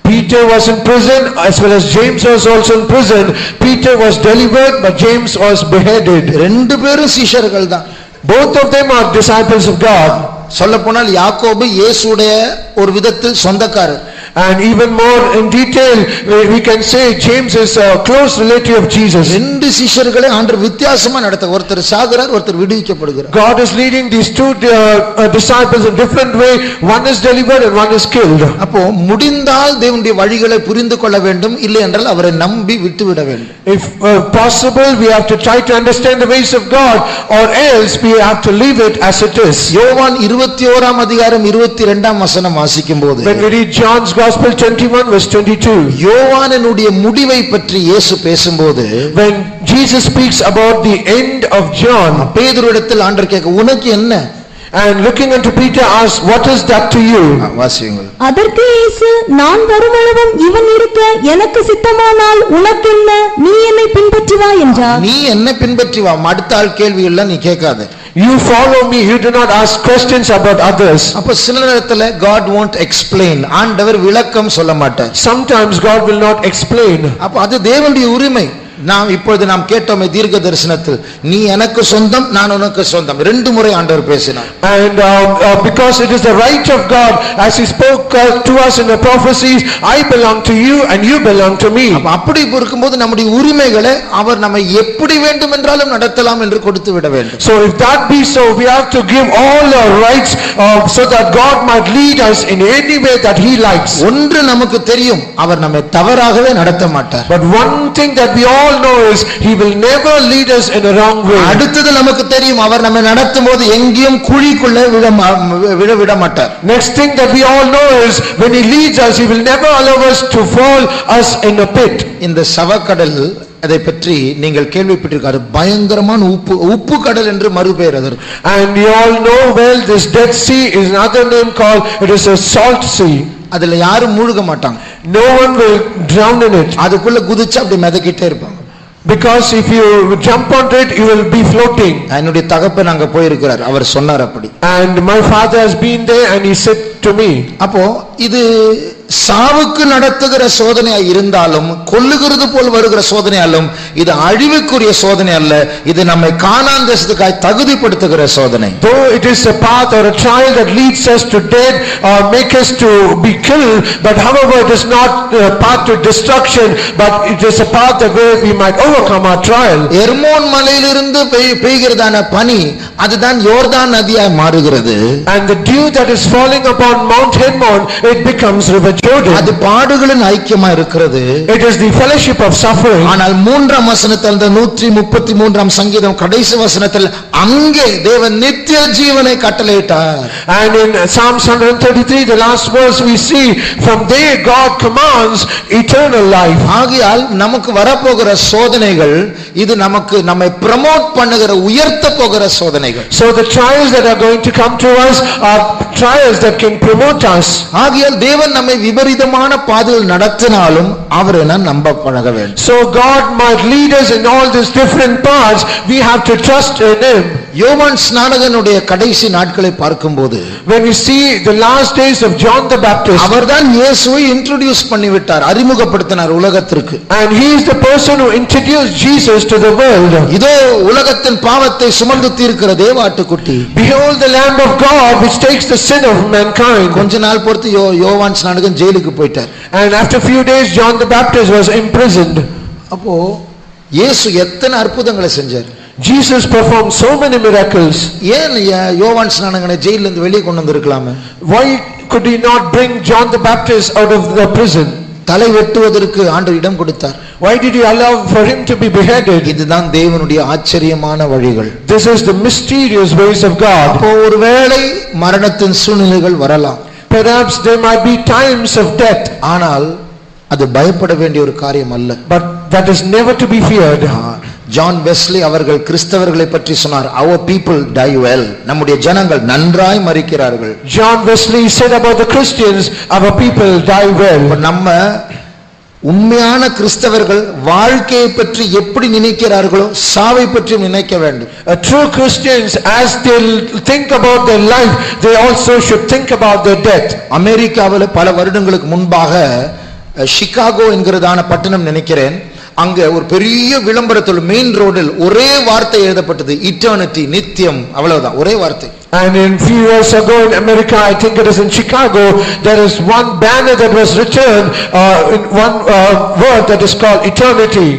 Peter was in prison as well as James was also in prison. Peter was delivered but James was beheaded. ரெண்டு பேரும் சீஷர்கள் தான். Both of them are disciples of God. சொல்லப்போனால் யாக்கோபு இயேசுடைய ஒரு விதத்தில் சொந்தக்காரர். And even more in detail we can say James is a close relative of Jesus. ரெண்டு சீஷர்களை ஆண்டவர் வித்தியாசமா நடத்த, ஒருத்தர் சாகுறார், ஒருத்தர் விடுவிக்கப்படுகிறார். God is leading these two disciples in different way. One is delivered and one is killed. அப்போ முடிந்தால் தேவனுடைய வழிகளை புரிந்து கொள்ள வேண்டும், இல்லை என்றால் அவரை நம்பி விட்டுவிட வேண்டும். If possible we have to try to understand the ways of God, or else we have to leave it as it is. யோவான் 21ஆம் அதிகாரம் 22ஆம் வசனம் வாசிக்கும்போது, when we read John's Gospel 21 verse 22, யோவானுடைய முடிவை பற்றி இயேசு பேசும்போது, when Jesus speaks about the end of John, பேதுருவிடத்தில் ஆண்டவர் கேட்க, உனக்கு என்ன? and looking unto Peter asked, what is that to you? வாசியுங்கள். அதற்கு இயேசு, நான் வருமளவும் இவன் இருக்க எனக்கு சித்தமானால் உனக்கென்ன, நீ என்னை பின்பற்றி வா என்றார். நீ என்ன பின்பற்றி வா, அடுத்த ஆள் கேள்வி எல்லாம் நீ கேட்காத. You follow me, you do not ask questions about others. அப்ப சில நேரத்துல God won't explain, ஆண்டவர் விளக்கம் சொல்ல மாட்டார். Sometimes God will not explain. அப்ப அது தேவனுடைய உரிமை. நாம் இப்பொழுது நாம் கேட்டோமே தீர்க்க தரிசனத்தில், நீ எனக்கு சொந்தம் நான் உனக்கு சொந்தம், ரெண்டு முறை ஆண்டவர் பேசினார். And because it is the right of God, as he spoke to us in the prophecies, I belong to you and you belong to me. அப்படி இருக்கும்போது நம்முடைய உரிமைகளை அவர் நம்மை எப்படி வேண்டும் என்றாலும் நடத்தலாம் என்று கொடுத்து விட வேண்டும். So if that be so, we have to give all our rights so that God might lead us in any way that he likes. ஒன்று நமக்கு தெரியும், அவர் நம்மை தவறாகவே நடத்த மாட்டார். But one thing that we all know is he will never lead us in a wrong way. அடுத்தது நமக்கு தெரியும், அவர் நம்மை நடத்தும்போது எங்கேயும் குழிக்குள்ள விட மாட்டார். Next thing that we all know is when he leads us, he will never allow us to fall us in a pit. இந்த சவக்கடல், அதை பற்றி நீங்கள் கேள்விப்பட்டிருக்காரு, பயங்கரமான உப்பு கடல் என்று மறுபெயர் அதற்கு. And you all know well this Dead Sea is another name called, it is a salt sea. அதுல யாரும் மூழ்க மாட்டாங்க. No one will drown in it. அதுக்குள்ள குதிச்சு அப்படி மிதக்கிட்டே இருப்பாங்க. Because if you jump onto it, you will be floating. என்னுடைய தகப்பன் அங்க போயிருக்கிறார், அவர் சொன்னார் அப்படி. And my father has been there and he said to to me. அப்போ இது சாவுக்கு நடத்துகிற சோதனையா இருந்தாலும் கொல்லுகிறது போல் வருகிற சோதனையாலும் இது அழிவுக்குரிய சோதனை அல்ல, இது நம்மை கானான் தேசத்துக்காய் தகுதிப்படுத்துகிற சோதனை. Though it is a path or a trial that leads us to death or make us to be killed, but however it is not a path to destruction, but it is a path that where we might overcome our trial. Hermon மலையிலிருந்து பெய்கிறதான பனி அதுதான் யோர்தான் நதியாய் மாறுகிறது. And the dew that is falling upon Mount Hermon, it becomes river Jordan. அது பாடுகளின் ஐக்கியமா இருக்கிறது. It is the fellowship of suffering. ஆனால் 3ஆம் வசனத்தில் அந்த 133ஆம் சங்கீதம் கடைசி வசனத்தில் அங்கே தேவன் நித்திய ஜீவனை கட்டளையிட்டார். And in Psalms 133 the last verse we see, from there God commands eternal life. ஆகையால் நமக்கு வரப்போகிற சோதனைகள் இது நம்மை ப்ரமோட் பண்ணுகிற உயர்த்த போகிற சோதனைகள். So the trials that are going to come to us are trials that can promote us. ஆகையால் தேவன் நம்மை விபரீதமான பாதையில் நடத்தினாலும் அவரை நான் நம்ப பழக வேண்டும். So God might lead us in all these different paths, we have to trust in him. யோவான் ஸ்நானகனுடைய கடைசி நாட்களை பார்க்கும்போது, when we see the last days of John the Baptist, அவர்தான் இயேசுவை இன்ட்ரோடியூஸ் பண்ணிவிட்டார், அறிமுகப்படுத்தினார் உலகத்திற்கு. and he is the person who introduced Jesus to the world. இதோ உலகத்தின் பாவத்தை சுமந்து தீர்க்கிற தேவாட்டுக்குட்டி, behold the Lamb of God which takes the sin of mankind. கொஞ்ச நாள் பொறுத்து யோவான் ஸ்நானகன் ஜெயிலுக்கு போயிட்டார். And after few days John the Baptist was imprisoned. அப்போ இயேசு எத்தனை அற்புதங்களை செஞ்சார். Jesus performed so many miracles. ஏன் யோவான் ஸ்நானகனை ஜெயிலில் இருந்து வெளியே கொண்டு வந்திருக்கலாமே? Why could he not bring John the Baptist out of the prison? தலை வெட்டுவதற்கு ஆண்டவர் இடம் கொடுத்தார். Why did he allow for him to be beheaded? இதுதான் தேவனுடைய ஆச்சரியமான வழிகள். This is the mysterious ways of God. அப்போ ஒருவேளை மரணத்தின் சூழ்நிலைகள் வரலாம். Perhaps there might be times of death. ஆனால் அது பயப்பட வேண்டிய ஒரு காரியம் அல்ல. But that is never to be feared. John Wesley அவர்கள் கிறிஸ்தவர்களை பற்றி சொன்னார், our people die well. நம்முடைய ஜனங்கள் நன்றாய் மரிக்கிறார்கள். John Wesley said about the Christians, our people die well. நம்ம உண்மையான கிறிஸ்தவர்கள் வாழ்க்கையை பற்றி எப்படி நினைக்கிறார்களோ சாவை பற்றி நினைக்க வேண்டும். True Christians, as they think about their life, they also should think about their death. அமெரிக்காவில் பல வருடங்களுக்கு முன்பாக சிகாகோ என்கிறதான பட்டணம் நினைக்கிறேன், அங்க ஒரு பெரிய விளம்பரத்தில் மெயின் ரோடில் ஒரே வார்த்தை எழுதப்பட்டது, இட்டர்னிட்டி, நித்தியம், அவ்வளவுதான், ஒரே வார்த்தை. And in few years ago in America, I think it is in Chicago, there is one banner that was written in one word that is called eternity.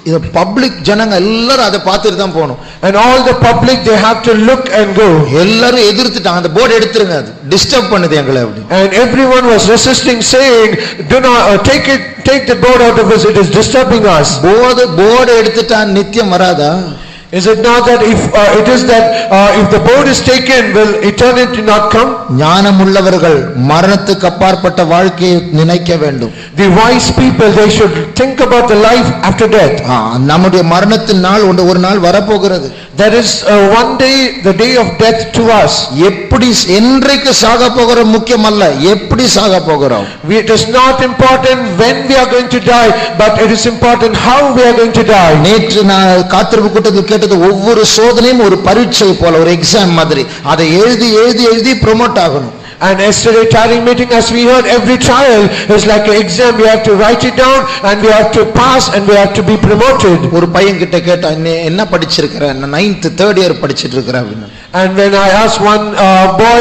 இது பப்ளிக் ஜனங்க எல்லாரும் அதை பார்த்துட்டு தான் போகணும். And all the public, they have to look and go. எல்லாரும் எதிர்த்துட்டாங்க, அந்த board எடுத்துருங்க, அது டிஸ்டர்ப் பண்ணுது எங்களை அப்படி. And everyone was resisting, saying, do not take the board out of us, it is disturbing us. Board எடுத்துட்டா நித்தியம் வராதா? Is it not that if the board is taken, will eternity not come? ஞானமுள்ளவர்கள் மரணத்துக்கு அப்பாற்பட்ட வாழ்க்கையை நினைக்க வேண்டும். The wise people, they should think about the life after death. நம்முடைய மரணத்தின் நாள் ஒரு நாள் வரப்போகிறது. There is one day, the day of death to us. எப்படி என்றைக்கு சாக போகிறோம் முக்கியம் அல்ல, எப்படி சாக போகிறோம். It is not important when we are going to die, but it is important how we are going to die. நேற்று நான் காத்திருப்பு கூட்டத்தில் கேட்டது, ஒவ்வொரு சோதனையும் ஒரு பரீட்சை போல, ஒரு எக்ஸாம் மாதிரி, அதை எழுதி எழுதி எழுதி ப்ரோமோட் ஆகணும். And yesterday tiring meeting, as we heard, every trial is like an exam. We have to write it down and we have to pass and we have to be promoted. ஒரு பையன் கிட்ட கேட்டா, என்ன படிச்சிருக்கிற? 9th 3rd year படிச்சிட்டு இருக்கற அப்படினா. And when I asked one boy,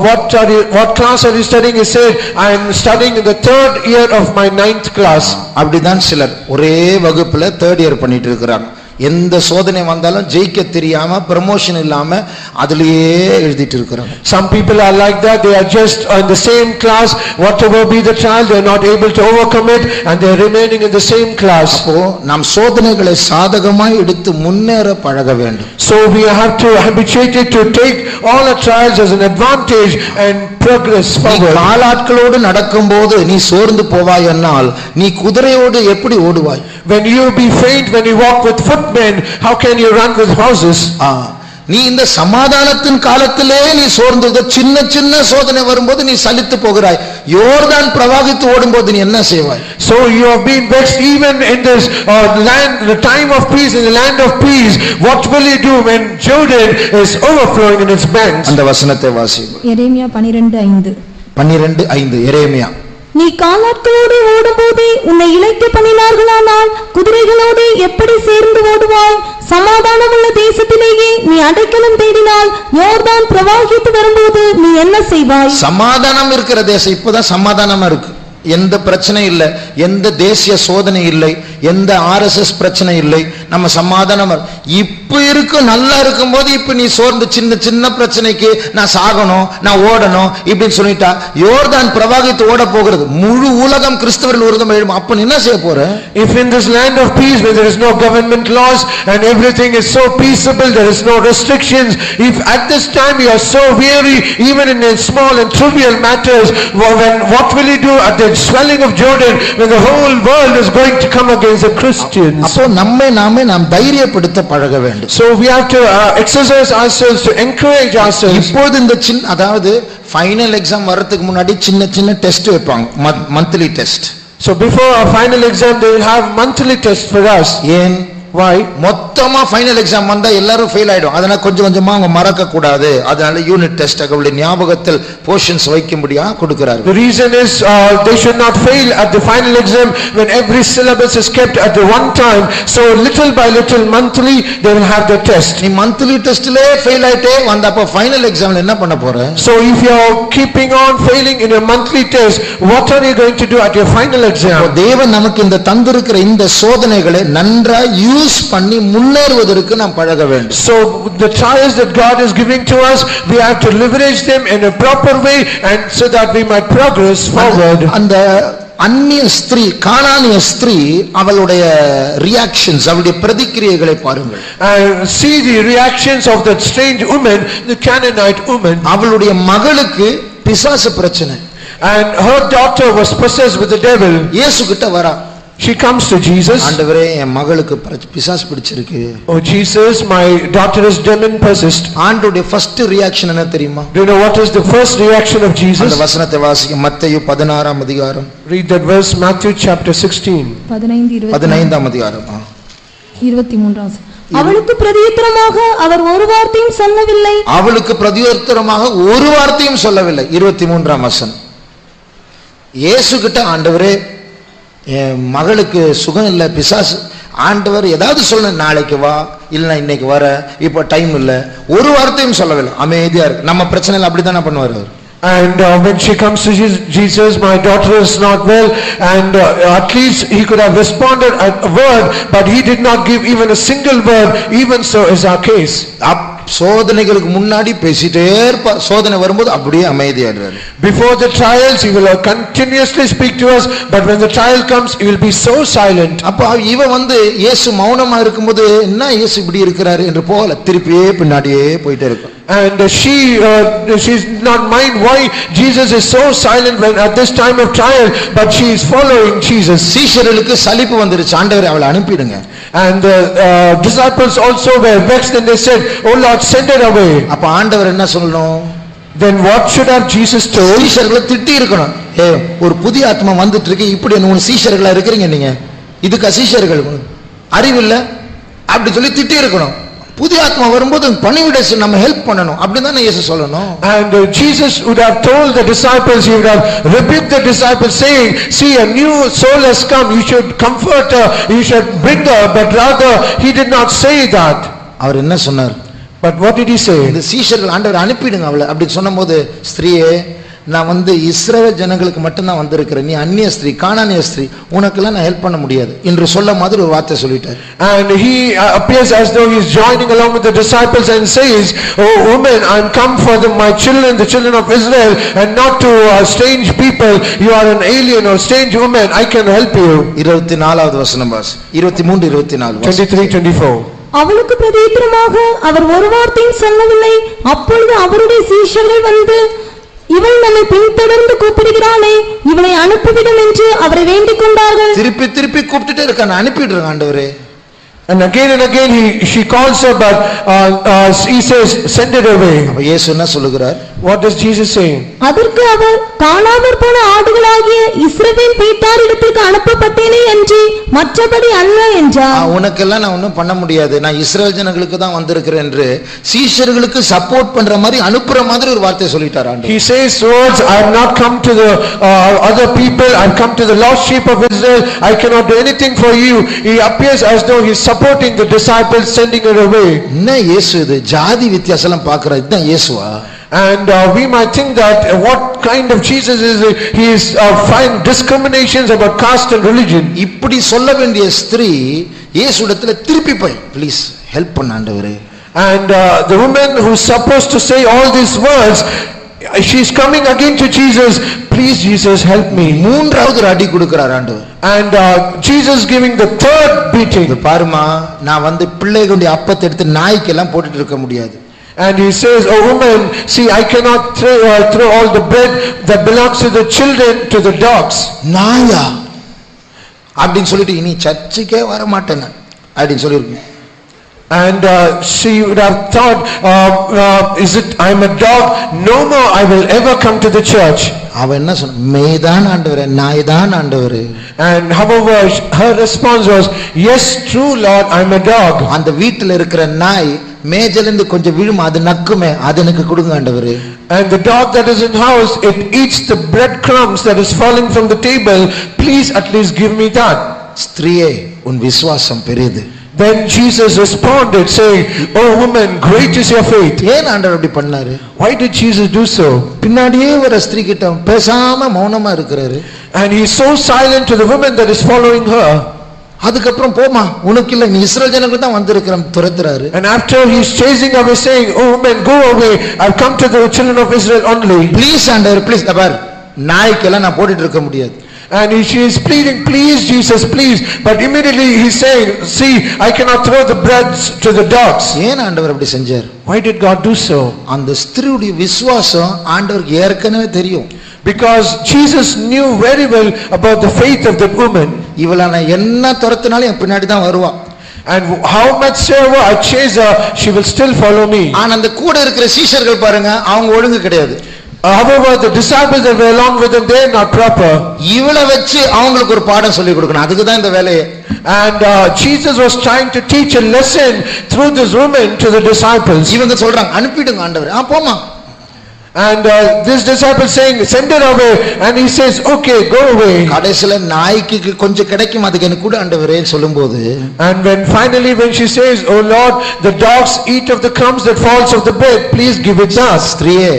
what class are you studying? He said, I am studying in the 3rd year of my 9th class. அப்படிதான் சிலர் ஒரே வகுப்புல 3rd year பண்ணிட்டு இருக்காங்க. எந்த சோதனை வந்தாலும் ஜெயிக்க தெரியாம, ப்ரமோஷன் இல்லாம அதிலேயே எழுதிட்டு இருக்காங்க. Some people are like that. They are just in the same class, whatever be the trial, they are not able to overcome it and they are remaining in the same class. அப்போ நாம் சோதனைகளை சாதகமாய் எடுத்து முன்னேற பழக வேண்டும். So we have to habituate it to take all the trials as an advantage and progress forward. காலாட்களோடு நடக்கும்போது நீ சோர்ந்து போவாய் என்னால் நீ குதிரையோடு எப்படி ஓடுவாய்? When you be faint when you walk with footmen, how can you run with horses? நீ இந்த சமாதானத்தின் காலத்திலே நீ சோர்ந்து, சின்ன சின்ன சோதனை வரும்போது நீ சலித்து போகிறாய். யோர்தான் பிரவாகித்து ஓடும்போது நீ என்ன செய்வாய்? So you have been vexed even in this land, the time of peace, in the land of peace. What will you do when Jordan is overflowing in its banks? அந்த வசனத்தை வாசிப்போம். எரேமியா 12:5. 12:5 எரேமியா. நீ காலாட்களோடு ஓடும்போதே உன்னை இளைக்க பண்ணினார்களானால் குதிரைகளோடு எப்படி சேர்ந்து ஓடுவாய்? சமாதானமுள்ள தேசத்திலேயே நீ அடைக்கலம் தேடினால் யோர்தான் பிரவாகித்து வரும்போது நீ என்ன செய்வாய்? சமாதானம் இருக்கிற தேசம் இப்பதான் சமாதானமா இருக்கு. எந்த பிரச்சனை இல்லை, எந்த தேசிய சோதனை இல்லை, எந்த RSS பிரச்சனை இல்லை, நம்ம சமாதானம். இப்ப இருக்கு நல்லா இருக்கும் போது இப்ப நீ சோர்ந்து சின்ன சின்ன பிரச்சனைக்கு நான் சாகணும், நான் ஓடணும் இப்படின்னு சொல்லிட்டா யோர்தான் பிரவாகித்து ஓட போகிறது. முழு உலகம் கிறிஸ்தவர்கள் உருதம் எழும். அப்ப நீ என்ன செய்ய போற? If in this land of peace where there is no government laws and everything is so peaceable, there is no restrictions, if at this time you are so weary even in small and trivial matters, what will you do at the swelling of Jordan when the whole world is going to come against the Christians? அப்போ நாம் தைரியப்படுத்த பழக வேண்டும். So we have to exercise ourselves to encourage ourselves. இப்போது இந்த அதாவது final exam வரதுக்கு முன்னாடி சின்ன சின்ன டெஸ்ட் வைப்பாங்க, monthly test. So before our final exam they will have monthly tests for us. ஏன்? Why? மொத்தமா ஃபைனல் எக்ஸாம் வந்தா எல்லாரும் ஃபெயில் ஆயிடும். அதனால கொஞ்சம் கொஞ்சமா அவங்க மறக்க கூடாது. அதனால யூனிட் டெஸ்ட் அவங்களுடைய ஞாபகத்தில் போர்ஷன்ஸ் வைக்கும்படியா கொடுக்கிறார். The reason is they should not fail at the final exam when every syllabus is kept at the one time. So little by little monthly they will have the test. நீ monthly டெஸ்ட்லயே fail ஆயிட்டே வந்தப்ப final எக்ஸாம்ல என்ன பண்ண போற? So if you are keeping on failing in your monthly test, what are you going to do at your final exam? தேவன் நமக்கு இந்த தந்திருக்கிற இந்த சோதனைகளை நன்றா யூஸ் பண்ணி முன்னேறுவதற்கு நாம் பழக வேண்டும். So the trials that God is giving to us, we have to leverage them in a proper way and so that we might progress forward. அந்த அந்நிய ஸ்திரீ, கானானிய ஸ்திரீ, அவளுடைய ரியாக்ஷன்ஸ், அவளுடைய பிரதிக்கிரியைகளை பாருங்கள். See the reactions of that strange woman, the Canaanite woman. அவளுடைய மகளுக்கு பிசாசு பிரச்சனை. And her daughter was possessed with the devil. இயேசு கிட்ட வரா. She comes to Jesus. ஆண்டவரே, என் மகளுக்கு பிசாசு பிடிச்சிருக்கு. Oh Jesus, my daughter is demon possessed. ஆண்டவருடைய ஃபர்ஸ்ட் ரியாக்ஷன் என்ன தெரியுமா? Do you know what is the first reaction of Jesus? அந்த வசனத்தை வாசிங்க. மத்தேயு 16ஆம் அதிகாரம். Read that verse, Matthew chapter 16. 15ஆம் அதிகாரம் 23. அவளுக்கு பிரதியுத்தரமாக அவர் ஒரு வார்த்தையும் சொல்லவில்லை. அவளுக்கு பிரதியுத்தரமாக ஒரு வார்த்தையும் சொல்லவில்லை. 23ஆம் வசனம். இயேசு கிட்ட, ஆண்டவரே என் மகளுக்கு சுகம் இல்லை, பிசாசு, ஆண்டவர் ஏதாவது சொல்ல, நாளைக்கு வா, இல்லைன்னா இன்னைக்கு வர, இப்போ டைம் இல்லை, ஒரு வார்த்தையும் சொல்லவில்லை, அமைதியா இருக்கு. நம்ம பிரச்சனையில் அப்படித்தானே பண்ணுவார் அவர். And when she comes to Jesus, my daughter is not well, and at least he could have responded a word, but he did not give even a single word. Even so is our case. சோதனைகளுக்கு முன்னாடி பேசிட்டே இருப்பார், சோதனை வரும்போது அப்படியே அமைதியாடுறாரு. Before the trials he will continuously speak to us, but when the trial comes he will be so silent. அப்ப இவ இயேசு மௌனமா இருக்கும்போது என்ன இயேசு இப்படி இருக்கிறாரு என்று போல திருப்பியே பின்னாடியே போயிட்டே இருக்கும். And she's not mind why Jesus is so silent when at this time of trial, but she is following Jesus. சீஷர்களுக்கு சலிப்பு வந்துருச்சு, ஆண்டவரே அவளை அனுப்பிடுங்க. And the disciples also were vexed and they said, oh Lord, send her away. அப்ப ஆண்டவர் என்ன சொல்லணும்? Then what should have Jesus told? சீஷர்களை திட்டி இருக்கணும். ஒரு புதிய ஆத்மா வந்துட்டு இருக்கு, இப்படி என்ன சீஷர்களா இருக்கிறீங்க நீங்க, இதுக்கு சீஷர்கள் அறிவில்லை அப்படி சொல்லி திட்டி இருக்கணும். புதிய ஆத்மா வரும்போது பணிவிடை நம்ம ஹெல்ப் பண்ணணும், அப்படிதான் இயேசு சொல்லணும். And Jesus would have told the disciples, he would have rebuked the disciples saying, see, a new soul has come, you should comfort her, you should bring her, but rather he did not say that. அவர் என்ன சொன்னார்? But what did he say? இந்த சீஷர்கள் ஆண்டவர் அனுப்பிடுங்க அவளை அப்படி சொன்னபோது, ஸ்திரீயே, நான் இஸ்ரவேல் ஜனங்களுக்கு மட்டும்தான் வந்திருக்கிறேன், நீ அந்நிய ஸ்திரீ, கானானிய ஸ்திரீ, உனக்கெல்லாம் நான் ஹெல்ப் பண்ண முடியாது என்று சொல்ல மாதிரி ஒரு வார்த்தை சொல்லிட்டார். And he appears as though he is joining along with the disciples and says, oh woman, I am come for my children, the children of Israel, and not to strange people. You are an alien or strange woman, I can help you. 24வது வசனம் வாசி. 23 24 23 24. அவளுக்கு பிரதியுத்தரமாக அவர் ஒரு வார்த்தையும் சொல்லவில்லை. அப்பொழுது அவருடைய சீஷர்கள் இவள் நம்மை பின்தொடர்ந்து கூப்பிடுகிறாளே, இவளை அனுப்பிவிடும் என்று அவரை வேண்டிக் கொண்டார்கள். திருப்பி திருப்பி கூப்பிட்டுட்டே இருக்கான், அனுப்பிடுறாங்க ஆண்டவரே. And again she calls her, but he says, send it away. அப்ப இயேசு என்ன சொல்லுகிறார்? What does Jesus say? அதற்கு அவர், காணாமற் போன ஆடுகளாகிய இஸ்ரவேல் வீட்டாரிடத்திற்கு அனுப்பப்பட்டேனே அன்றி மற்றபடி அல்ல என்றார். உனக்கெல்லாம் நான் ஒன்றும் பண்ண முடியாது, நான் இஸ்ரவேல் ஜனங்களுக்கு தான் வந்திருக்கிறேன் என்று சீஷர்களுக்கு சப்போர்ட் பண்ற மாதிரி அனுப்புற மாதிரி ஒரு வார்த்தை சொல்லிட்டார் ஆண்டவர். He says words, I have not come to the other people, I have come to the lost sheep of Israel, I cannot do anything for you. He appears as though he is supporting the disciples, sending her away. என்ன இயேசு இது? ஜாதி வித்தியாசம் பார்க்கற இதுதான் இயேசுவா? And we might think that what kind of Jesus is he is find discriminations about caste and religion. இப்படி சொல்ல வேண்டிய ஸ்திரீ இயேசுவிடத்துல திருப்பி போய் ப்ளீஸ் ஹெல்ப் பண்ண ஆண்டவரே. And the woman who is supposed to say all these words, she is coming again to Jesus, please Jesus help me. மூன்றாவது அடி கொடுக்கிறார் ஆண்டவர். And Jesus giving the third beating. பாருமா, நான் வந்து பிள்ளைகளுடைய அப்பத்தை எடுத்து நாய்க்கு எல்லாம் போட்டுட்டு இருக்க முடியாது. And he says, oh woman, see, I cannot throw all the bread that belongs to the children to the dogs. நாயா அப்படின்னு சொல்லிட்டு இனி சர்ச்சுக்கே வர மாட்டேன் அப்படின்னு சொல்லிருக்கு. And she would have thought, is it I'm a dog, no more I will ever come to the church. அவ என்ன சொன்ன? மேய்தான் ஆண்டவரே, நாய்தான் ஆண்டவரே. And however her response was, yes true Lord, I'm a dog. அந்த வீட்டில் இருக்கிற நாய் மேஜலிருந்து கொஞ்சம் விழும், அது நக்குமே, அது எனக்கு கொடுங்க ஆண்டவரே. And the dog that is in house, it eats the bread crumbs that is falling from the table, please at least give me that. ஸ்திரியே, உன் விசுவாசம் பெரியது. Then Jesus responded saying, oh woman, great is your faith. ஏன் ஆண்டவர் அப்படி பண்ணாரு? Why did Jesus do so? பின்னாடியே ஒரு ஸ்திரீ கிட்ட பேசாம மௌனமா இருக்கிறாரு. And he is so silent to the woman that is following her. அதுக்கப்புறம் போமா, உனக்கு இல்ல, நீ இஸ்ரவேல் ஜனங்களுக்கு தான் வந்திருக்கிறேன் துரத்துறாரு. And after he is chasing away saying, oh woman, go away, I've come to the children of Israel only. Please ஆண்டவர் please. பார், நாய்க்கெல்லாம் நான் போட்டுட்டு இருக்க முடியாது. And she is pleading, please Jesus, please. But immediately he is saying, see, I cannot throw the bread to the dogs. ஏன் ஆண்டவர் அப்படி செஞ்சார்? Why did God do so? அந்த ஸ்திரீயுடைய விசுவாசம் ஆண்டவருக்கு ஏற்கனவே தெரியும். Because Jesus knew very well about the faith of that woman. இவளை நான் என்ன துரத்தினாலும் என் பின்னாடி தான் வருவா. And how much ever I chase her, she will still follow me. ஆனா அந்த கூட இருக்கிற சீஷர்கள் பாருங்க, அவங்க ஒழுங்கு கிடையாது. However, the disciples that were along with them, they are not proper. இவளை வச்சு அவங்களுக்கு ஒரு பாடம் சொல்லி கொடுக்கணும், அதுக்கு தான் இந்த வேலையே. And Jesus was trying to teach a lesson through this woman to the disciples. இவங்க சொல்றாங்க, அனுப்பிடுங்க ஆண்டவரே. போமா. And this disciple saying, send her away. And he says, okay, go away. கடைசில நாய்க்கு கொஞ்சம் கிடைக்கும், அதுக்கு எனக்கு கூட ஆண்டவரே சொல்லும்போது, and when she says, oh Lord, the dogs eat of the crumbs that falls of the bread, please give it to us. ஸ்திரீயே,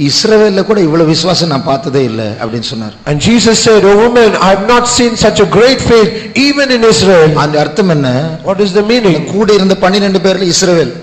இஸ்ரவேல்ல கூட இவ்வளவு விசுவாசம் நான் பார்த்ததே இல்ல அப்படின்னு சொன்னார். And Jesus said, oh woman, I have not seen such a great faith even in Israel. அந்த அர்த்தம் என்ன? What is the meaning? கூட இருந்த 12 பேர்ல இஸ்ரவேல்.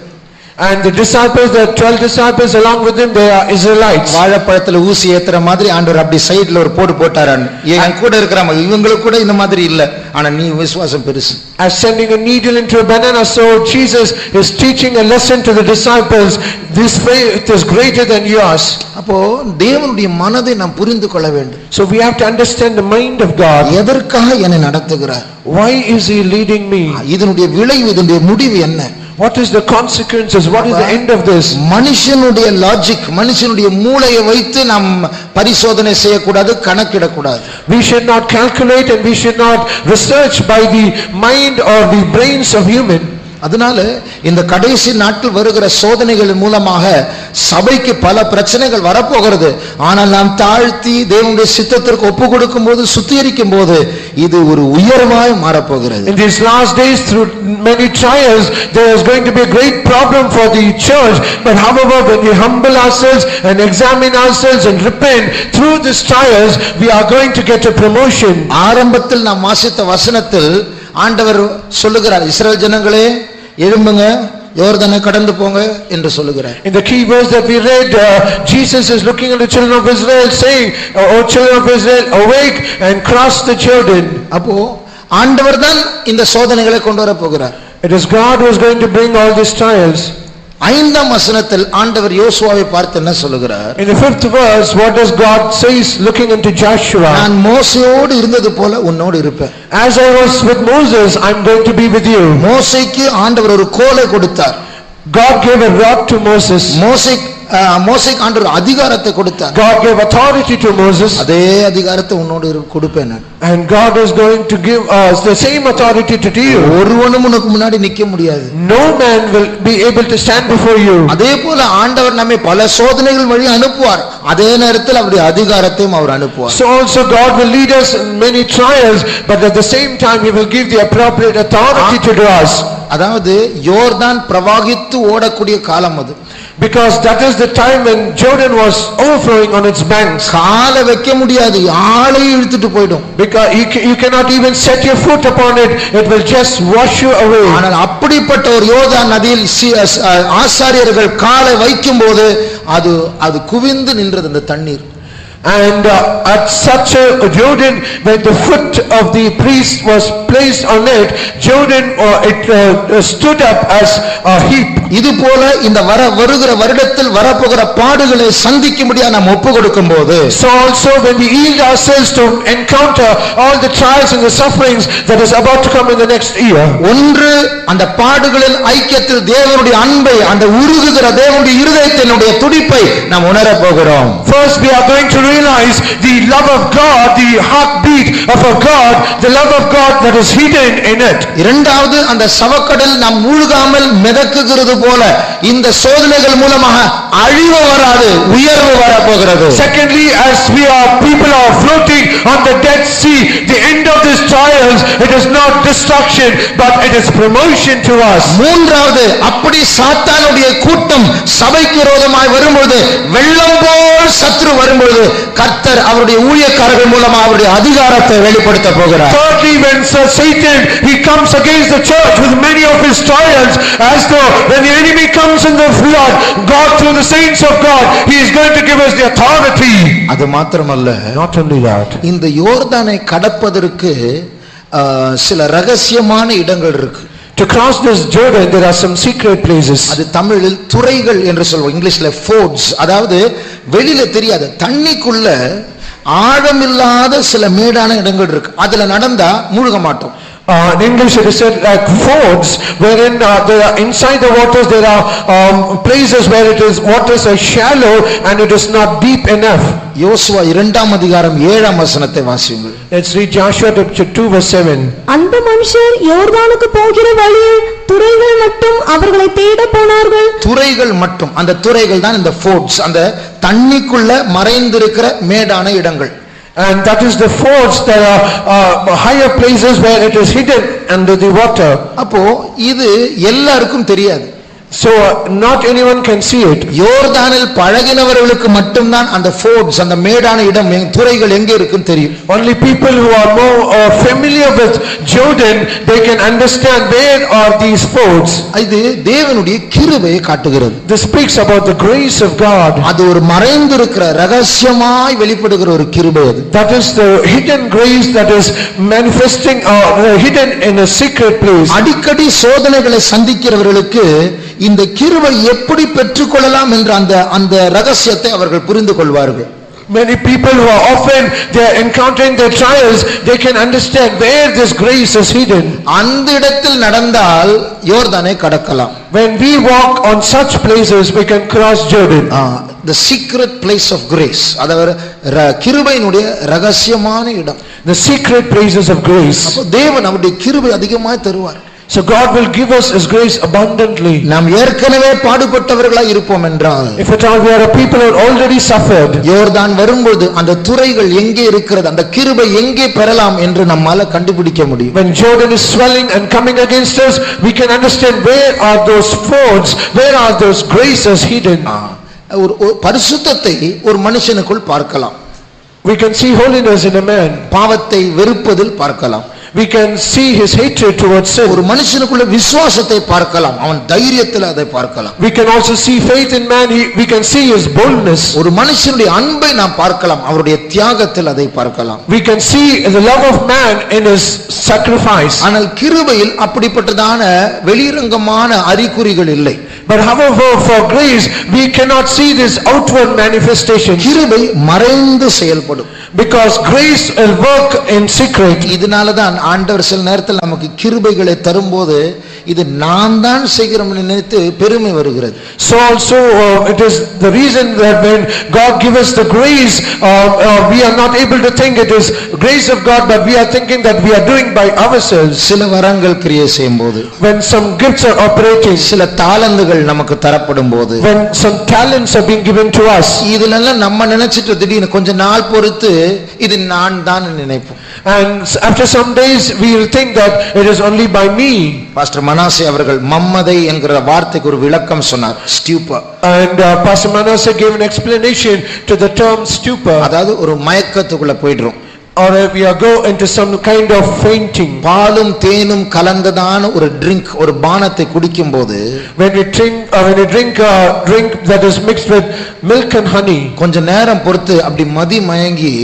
And the disciples, the 12 disciples along with him, they are Israelites. வாழைப்பழத்துல ஊசி ஏத்துற மாதிரி ஆண்டவர் அப்படி சைடுல ஒரு போடு போட்டாரான். என் கூட இருக்கறாங்க, இவங்களுக்கு கூட இந்த மாதிரி இல்ல, ஆனா நீ விசுவாசம் பெருசு. As sending a needle into a banana, so Jesus is teaching a lesson to the disciples. This faith is greater than yours. அப்போ தேவனுடைய மனதை நாம் புரிந்து கொள்ள வேண்டும். So we have to understand the mind of God. எதற்காக என்னை நடத்துகிறார்? Why is he leading me? இதனுடைய விளைவு, இதனுடைய முடிவு என்ன? What is the consequences? What is the end of this? மனுஷனுடைய லாஜிக், மனுஷனுடைய மூளையை வைத்து நாம் பரிசோதனை செய்யக்கூடாது, கணக்கிடக்கூடாது. We should not calculate and we should not research by the mind or the brains of human. அதனால இந்த கடைசி நாட்கள் வருகிற சோதனைகள் மூலமாக சபைக்கு பல பிரச்சனைகள் வரப்போகிறது. ஆனால் நாம் தாழ்த்தி தேவனுடைய சித்தத்திற்கு ஒப்பு கொடுக்கும் போது, சுத்திகரிக்கும் போது இது ஒரு உயர்வாய் மாறப்போகிறது. In these last days, through many trials, there is going to be a great problem for the church. But however, when we humble ourselves and examine ourselves and repent through these trials, we are going to get a promotion. ஆரம்பத்தில் நாம் வாசித்த வசனத்தில் ஆண்டவர் சொல்லுகிறார், இஸ்ரவேல் ஜனங்களே எழும்புங்க, யோர்தானை கடந்து போங்க என்று சொல்லுகிறார். In the key verse that we read, Jesus is looking at the children of Israel saying, "O children of Israel, awake and cross the Jordan." அப்போ ஆண்டவர் தான் இந்த சோதனைகளை கொண்டு வர போகிறார். It is God who is going to bring all these trials. 5ஆம் வசனத்தில் ஆண்டவர் யோசுவாவை பார்த்து என்ன சொல்லுகிறார்? In the 5th verse, what does God says looking into Joshua? நான் மோசேயோடு இருந்தது போல உன்னோடு இருப்பேன். As I was with Moses, I'm going to be with you. மோசேக்கு ஆண்டவர் ஒரு கோலை கொடுத்தார். God gave a rod to Moses. மோசேக்கு ஆண்டவர் அதிகாரத்தை கொடுத்தார். God gave authority to Moses. அதே அதிகாரத்தை உன்னோடு கொடுப்பேன் நான். And God is going to give us the same authority to you. ஒருவனும் உனக்கு முன்னாடி நிக்க முடியாது. No man will be able to stand before you. அதே போல ஆண்டவர் நம்மை பல சோதனைகள் வழி அனுப்புவார். அதே நேரத்தில் அவருடைய அதிகாரத்தையும் அவர் அனுப்புவார். So also God will lead us in many trials, but at the same time he will give the appropriate authority to us. அதாவது யோர்தான் பிரவாகித்து ஓடக்கூடிய காலம் அது. Because that is the time when Jordan was overflowing on its banks. காலை வைக்க முடியாது, ஆளை இழுத்துட்டு போய்டும். Because you cannot even set your foot upon it, it will just wash you away. ஆனால் அப்படிப்பட்ட ஒரு யோர்தான் நதியில் ஆசாரியர்கள் காலை வைக்கும்போது அது குவிந்து நின்றது அந்த தண்ணீர். And at such a Jordan, when the foot of the priest was placed on it, Jordan stood up as a heap. இது போல இந்த வருகிற வருடத்தில் வரப்போகிற பாடுகளை சந்திக்கும்படியா நாம் ஒப்பு கொடுக்கும்போது, so also when we yield ourselves to encounter all the trials and the sufferings that is about to come in the next year, ஒன்று அந்த பாடுகளின் ஐக்கியத்தில் தேவனுடைய அன்பை, அந்த உருகுகிற தேவனுடைய இருதயத்தினுடைய துடிப்பை நாம் உணர போகிறோம். First we are going to realize the love of God, the heartbeat of our God, the love of God that is hidden in it. இரண்டாவது அந்த சவக்கடல் நாம் மூழ்காமல் மிதக்குகிறது போல இந்த சோதனைகள் மூலமாக அழிவு வராது, உயர்வு வர போகிறது. Secondly, as people are floating on the Dead Sea, the end of these trials, it is not destruction but it is promotion to us. மூன்றாவது, அப்படி சாத்தானுடைய கூட்டம் சபைக்கு விரோதமாய் வரும்போது, வெள்ளம் போல் சத்துரு வரும்போது, கர்த்தர் அவருடைய ஊழியக்காரர்கள் மூலமாக அவருடைய அதிகாரத்தை வெளிப்படுத்த போகிறார். Thirdly, when Satan he comes against the church with many of his trials, as though when the enemy comes in the flood, God through the saints of God, he is going to give us the authority. அது மாத்திரமல்ல, not only that, இந்த யோர்தானை கடப்பதற்கு சில ரகசியமான இடங்கள் இருக்கு. To cross this Jordan, there are some secret places. அது தமிழில் துறைகள் என்று சொல்வோம், இங்கிலீஷ்ல fords. அதாவது வெளியில தெரியாது, தண்ணிக்குள்ள ஆழமில்லாத சில மேடான இடங்கள் இருக்கு. அதுல நடந்தா மூழ்க மாட்டோம். In English it is said like fords, wherein there are inside the waters there are places where it is waters are shallow and it is not deep enough. யோசுவா 2ஆம் அதிகாரம் 7ஆம் வசனத்தை வாசியுங்கள். Let's read Joshua chapter 2 verse 7. அந்த மனுஷர் யோர்தானுக்கு போகிற வழியில் துறைகள் மட்டும் அவர்களை தேட போனார்கள். துறைகள் மட்டும், அந்த துறைகள் தான் இந்த fords, அந்த தண்ணிக்குள்ள மறைந்திருக்கிற மேடான இடங்கள். And that is the fords, there are higher places where it is hidden under the water. அப்போ இது எல்லாருக்கும் தெரியாது. So not anyone can see it. யோர்தானில் பழகினவர்களுக்கு மட்டும்தான் அந்த fords, அந்த மேடான இடம், துறைகள் எங்கே இருக்குன்னு தெரியும். Only people who are more familiar with Jordan, they can understand where are these fords. இது தேவனுடைய கிருபையை காட்டுகிறது. This speaks about the grace of God. அது ஒரு மறைந்திருக்கிற ரகசியமாய் வெளிப்படுகிற ஒரு கிருபை அது. That is the hidden grace that is manifesting hidden in a secret place. அடிக்கடி சோதனைகளை சந்திக்கிறவர்களுக்கு இந்த கிருபை எப்படி பெற்றுக்கொள்ளலாம் என்ற அந்த ரகசியத்தை அவர்கள் புரிந்து கொள்வார்கள். Many people who are often they are encountering their trials, they can understand where this grace is hidden. அந்த இடத்தில் நடந்தால் யோர்தானை கடக்கலாம். When we walk on such places, we can cross Jordan. The secret place of grace, அதாவது கிருபையினுடைய ரகசியமான இடம். The secret places of grace. அப்போ தேவன் அவருடைய கிருபை அதிகமாய் தருவார். So God will give us his grace abundantly. நாம் ஏற்கனவே பாடுபட்டவர்களாய் இருப்போம் என்றால், if at all we are a people who already suffered, யோர்தான் வரும்போது அந்த துறைகள் எங்கே இருக்கிறது, அந்த கிருபை எங்கே பெறலாம் என்று நம்மால கண்டுபிடிக்க முடியும். When Jordan is swelling and coming against us, we can understand where are those fords, where are those graces hidden. ஒரு பரிசுத்தத்தை ஒரு மனுஷனுக்குள் பார்க்கலாம். We can see holiness in a man. பாவத்தை வெறுப்பதில் பார்க்கலாம். We can see his hatred towards sin. ஒரு மனுஷனுக்குள்ள விசுவாசத்தை பார்க்கலாம், அவன் தைரியத்தில் அதை பார்க்கலாம். We can also see faith in man, we can see his boldness. ஒரு மனுஷனுடைய அன்பை நாம் பார்க்கலாம், அவருடைய தியாகத்தில் அதை பார்க்கலாம். We can see the love of man in his sacrifice. ஆனால் கிருபையில் அப்படிப்பட்டதான வெளிரங்கமான அறிகுறிகள் இல்லை. But however, for grace, we cannot see this outward manifestation. கிருபை மறைந்து செயல்படும். Because grace will work in secret. இதனாலதான் ஆண்டவர் சில நேரத்தில் நமக்கு கிருபைகளை தரும்போது இது நான் தான் செய்கிறோம் நினைத்து பெருமை வருகிறது. So also it is the reason that when God gives us the grace, we are not able to think it is grace of God, but we are thinking that we are doing by ourselves. சில வரங்கள் கிரியை செய்யும்போது, when some gifts are operating, சில தாளந்துகள் நமக்கு தரப்படும் போது, when some talents are being given to us, இதெல்லாம் நம்ம நினைச்சிட்டு திடீர்னு கொஞ்ச நாள் பொறுத்து இது நான் தான் நினைப்போம். and after some days we will think that it is only by me. Pastor Manasseh அவர்கள் மம்மதை என்கிற வார்த்தைக்கு ஒரு விளக்கம் சொன்னார். ஸ்டூப்பர். And Pastor Manasseh gave an explanation to the term stupor. அதாவது ஒரு மயக்கத்துக்குள்ள போய்டுறோம். Or we are go into some kind of fainting. பாலும் தேனும் கலந்ததான ஒரு ட்ரிங்க், ஒரு பானத்தை குடிக்கும்போது, when we drink drink that is mixed with milk and honey, கொஞ்ச நேரம் பொறுத்து அப்படி மதி மயங்கி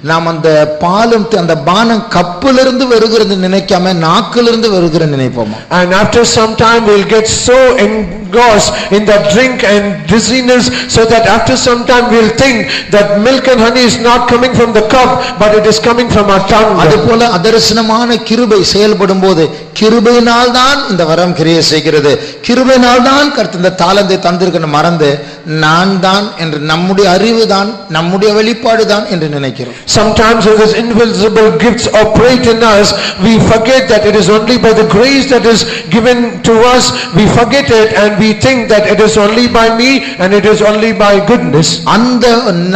நாம் அந்த பாலும் அந்த பானம் கப்பிலிருந்து வருகிறது நினைக்காம நாக்கிலிருந்து வருகிறது நினைப்போம். And after some time we will get so engrossed in that drink and dizziness, so that after some time we will think that milk and honey is not coming from the cup, but it is coming from our tongue. அதுபோல அதர்சனமான கிருபை செயல்படும் போது கிருபையினால் தான் இந்த வரம் கிரியை செய்கிறது, கிருபையினால் தான் கர்த்தர் இந்த தாளந்தை தந்திருக்கணும் மறந்து நான் தான் என்று நம்முடைய அறிவு தான் நம்முடைய வெளிப்பாடு தான் என்று நினைக்கிறோம். Sometimes when these invisible gifts operate in us, we forget that it is only by the grace that is given to us. We forget it and we think that it is only by me and it is only by goodness. அந்த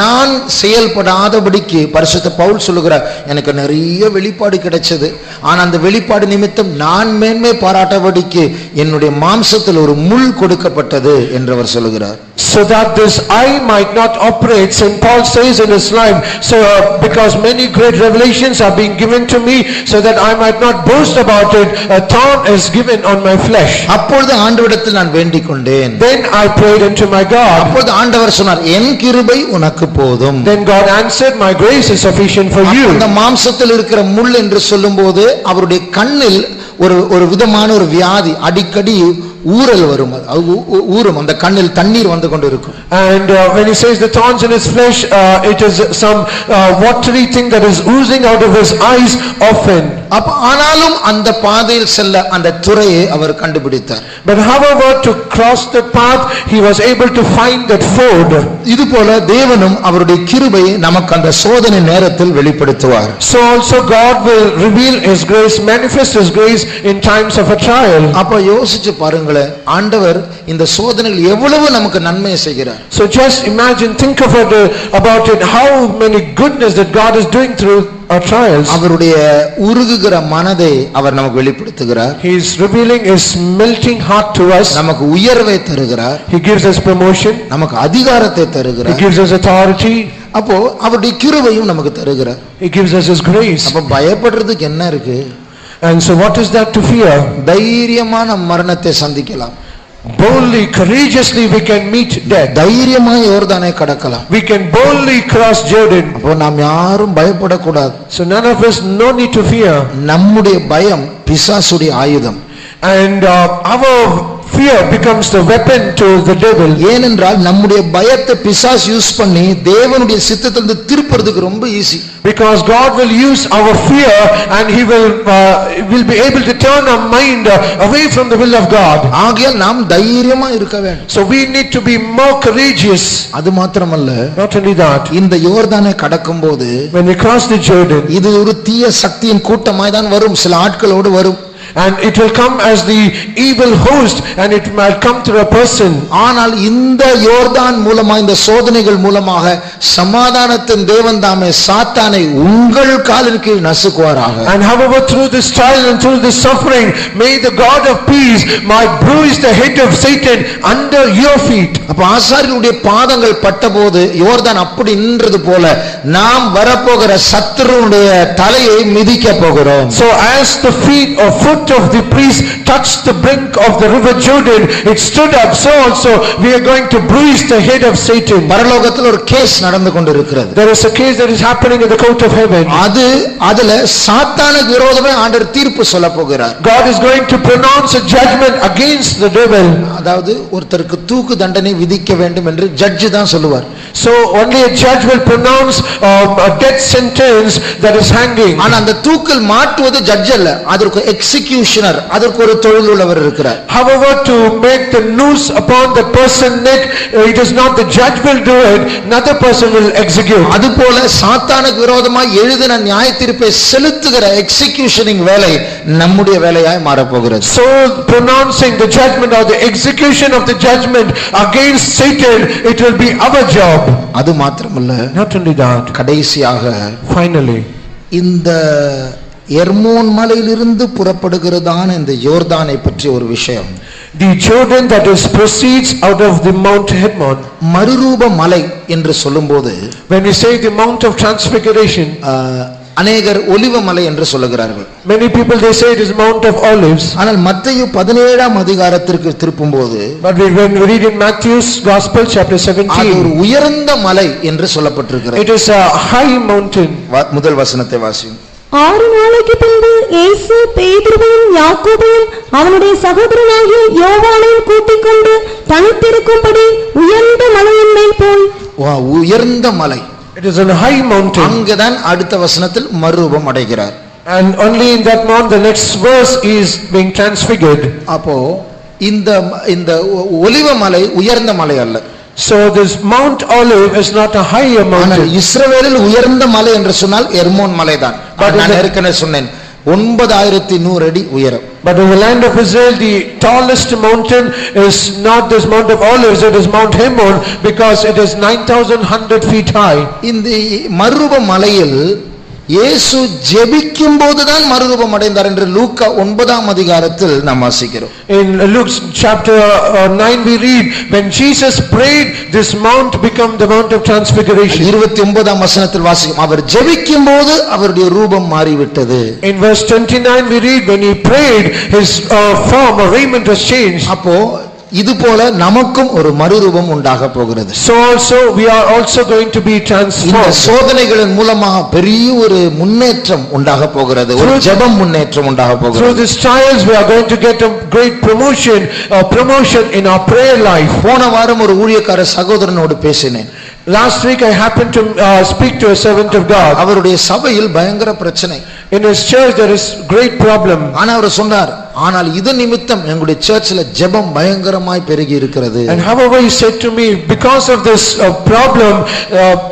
நான் செயல்படாதபடிக்கு பரிசுத்த பவுல் சொல்லுகிறார், எனக்கு நிறைய வெளிப்பாடு கிடைச்சது, ஆனா அந்த வெளிப்பாடு நிமித்தம் நான் மேன்மை பாராட்டபடிக்கு என்னுடைய மாம்சத்தில் ஒரு முள் கொடுக்கப்பட்டது என்று அவர் சொல்லுகிறார். So that this I might not operate, St. Paul says in his life, so because many great revelations are being given to me, so that I might not boast about it, a thorn is given on my flesh. அப்பொழுது ஆண்டவரிடத்தில் நான் வேண்டிக் கொண்டேன். Then I prayed unto my God. அப்பொழுது ஆண்டவர் சொன்னார், என் கிருபை உனக்கு போதும். Then God answered, my grace is sufficient for you. அந்த மாம்சத்தில் இருக்கிற முள் என்று சொல்லும்போது அவருடைய கண்ணில் ஒரு விதமான ஒரு வியாதி, அடிக்கடி ஊறல் வரும், ஊறும், அந்த கண்ணில் தண்ணீர் வந்து கொண்டு இருக்கும். And when he says the thorns in his flesh, it is some watery thing that is oozing out of his eyes often. ஆனாலும் அந்த பாதையில் செல்ல அந்த துறையை அவர் கண்டுபிடித்தார். But however, to cross the path he was able to find that ford. இதுபோல தேவனும் அவருடைய கிருபையை நமக்கு அந்த சோதனை நேரத்தில் வெளிப்படுத்துவார். So also God will reveal his grace, manifest his grace in times of a trial. அப்ப யோசிச்சு பாருங்களேன், ஆண்டவர் இந்த சோதனையில் எவ்வளவு நமக்கு நன்மை செய்கிறார். So just imagine, think about it, how many goodness that God is doing through our trials. அவருடைய உருகுகிற மனதை அவர் நமக்கு வெளிப்படுத்துகிறார். He is revealing his melting heart to us. நமக்கு உயர்வை தருகிறார். He gives us promotion. நமக்கு அதிகாரத்தை தருகிறார். He gives us authority. அப்போ அவருடைய கிருபையும் நமக்கு தருகிறார். He gives us his grace. அப்ப பயப்படுறதுக்கு என்ன இருக்கு? And so what is that to fear? தைரியமான மரணத்தை சந்திக்கலாம். Boldly, courageously we can meet death. தைரியமா யோர்தானை கடக்கலாம். We can boldly cross Jordan. அப்போ நாம் யாரும் பயப்படக்கூடாது. So none of us no need to fear. நம்முடைய பயம் பிசாசுடைய ஆயுதம். And our fear becomes the weapon to the devil. ஏனென்றால் நம்முடைய பயத்தை பிசாசு யூஸ் பண்ணி தேவனுடைய சித்தத்திலிருந்து திருப்புறதுக்கு ரொம்ப easy. Because God will use our fear and he will be able to turn our mind away from the will of God. ஆகையால் நாம் தைரியமா இருக்க வேண்டும். So we need to be more courageous. அது மாத்திரமல்ல, not only that, இந்த யோர்தானை கடக்கும்போது when we cross the Jordan, இது ஒரு தீய சக்தியின் கூட்டமாய் தான் வரும், சில ஆட்களோடு வரும். And it will come as the evil host and it might come through a person. ஆனால் இந்த யோர்தான் மூலமா, இந்த சோதனைகள் மூலமாக சமாதானத்தின் தேவன் தாமே சாத்தானை உங்கள் காலின் கீழ் நசுக்குவாராக. And however through this trial and through this suffering, may the God of peace might bruise the head of Satan under your feet. அப்ப ஆசாரியருடைய பாதங்கள் பட்டபோது யோர்தான் அப்படி நின்றது போல நாம் வரப்போகிற சத்துருவுடைய தலையை மிதிக்க போகிறோம். So as the feet or foot foot of the priest touched the brink of the river Jordan, it stood up. So also we are going to bruise the head of Satan. பரலோகத்தில் ஒரு case நடந்து கொண்டிருக்கிறது. There is a case that is happening in the court of heaven. அதுல சாத்தானுக்கு விரோதமாக ஆண்டவர் தீர்ப்பு சொல்ல போகிறார். God is going to pronounce a judgment against the devil. அதாவது ஒருத்தருக்கு தூக்கு தண்டனை விதிக்க வேண்டும் என்று ஜட்ஜ் தான் சொல்லுவார். So only a judge will pronounce a death sentence that is hanging. ஆனா அந்த தூக்கில் மாட்டுவது ஜட்ஜ் அல்ல, அதற்கு எக்ஸிகியூஷனர், அதற்கு ஒரு தொழில் உள்ளவர் இருக்கிறார். However, to make the noose upon the person's neck, it is not the judge will do it, another person will execute. அதுபோல சாத்தானுக்கு விரோதமாக எழுதின நியாய தீர்ப்பை செலுத்துகிற எக்ஸிகியூஷனிங் வேலை நம்முடைய வேலையாய் மாற போகிறது. So pronouncing the judgment or the execution of the judgment against Satan, it will be our job. அது மாத்திரமல்ல, not only that, கடைசியாக finally இந்த எர்மோன் மலையிலிருந்து புறப்படுகிறதான இந்த யோர்தானை பற்றி ஒரு விஷயம். The Jordan that is proceeds out of the Mount Hermon. மறுரூப மலை என்று சொல்லும்போது, when we say the Mount of Transfiguration, அநேகர் ஒலிவ மலை என்று சொல்லுகிறார்கள். many people they say it is Mount of Olives. ஆனால் மத்தேயு 17ஆம் அதிகாரத்திற்கு திருப்பும்போது, but when we read in Matthew's Gospel chapter 17, அது ஒரு உயர்ந்த மலை என்று சொல்லப்பட்டிருக்கிறது. it is a high mountain. முதல் வசனத்தை வாசியும். 6 நாளைக்கு பின்பு இயேசு பேதுருவையும் யாக்கோபையும் அவனுடைய சகோதரனாகிய யோவானையும் கூட்டிக் கொண்டு தனித்திருக்கும்படி உயர்ந்த மலையின் மேல் போய். உயர்ந்த மலை, it is a high mountain. அங்கதான் அடுத்த வசனத்தில் மறுரூபம் அடைகிறார். and only in that mount the next verse is being transfigured. அப்போ இந்த ஒலிவ மலை உயர்ந்த மலை அல்ல. So this Mount Olive is not a higher mountain. இஸ்ரவேலில் உயர்ந்த மலை என்று சொன்னால் எர்மோன் மலைதான். நான் ஏற்கனவே சொன்னேன் 9100 அடி உயரம். But in the land of Israel the tallest mountain is not this Mount of Olives, it is Mount Hermon, because it is 9100 feet high. இந்த மறுரூப மலையில் இயேசு ஜெபிக்கும் போதுதான் மறுரூபம் அடைந்தார் என்று லூக்கா 9ஆம் அதிகாரத்தில் நாம் வாசிக்கிறோம். In Luke chapter 9 we read when Jesus prayed this mount became the Mount of Transfiguration. 29ஆம் வசனத்தில் வாசிக்கிறோம், அவர் ஜெபிக்கும் போது அவருடைய ரூபம் மாறிவிட்டது. In verse 29 we read when he prayed his form or raiment was changed. அப்போ இது போல நமக்கும் ஒரு மறுரூபம் உண்டாக போகிறது. So also we are also going to be transformed. இந்த சோதனைகளின் மூலமாக பெரிய ஒரு முன்னேற்றம் உண்டாக போகிறது, ஒரு ஜெபம் முன்னேற்றம் உண்டாக போகிறது. Through these trials we are going to get a great promotion in our prayer life. போன வாரம் ஒரு ஊழியக்கார சகோதரனோடு பேசினேன். Last week I happened to speak to a servant of God. அவருடைய சபையில் பயங்கர பிரச்சனை. In his church there is great problem. ஆனா அவர் சொன்னார், ஆனால் இது நிமித்தம் எங்களுடைய சர்ச்சில் ஜெபம் பயங்கரமாய் பெருகி இருக்கிறது. And however he said to me, because of this problem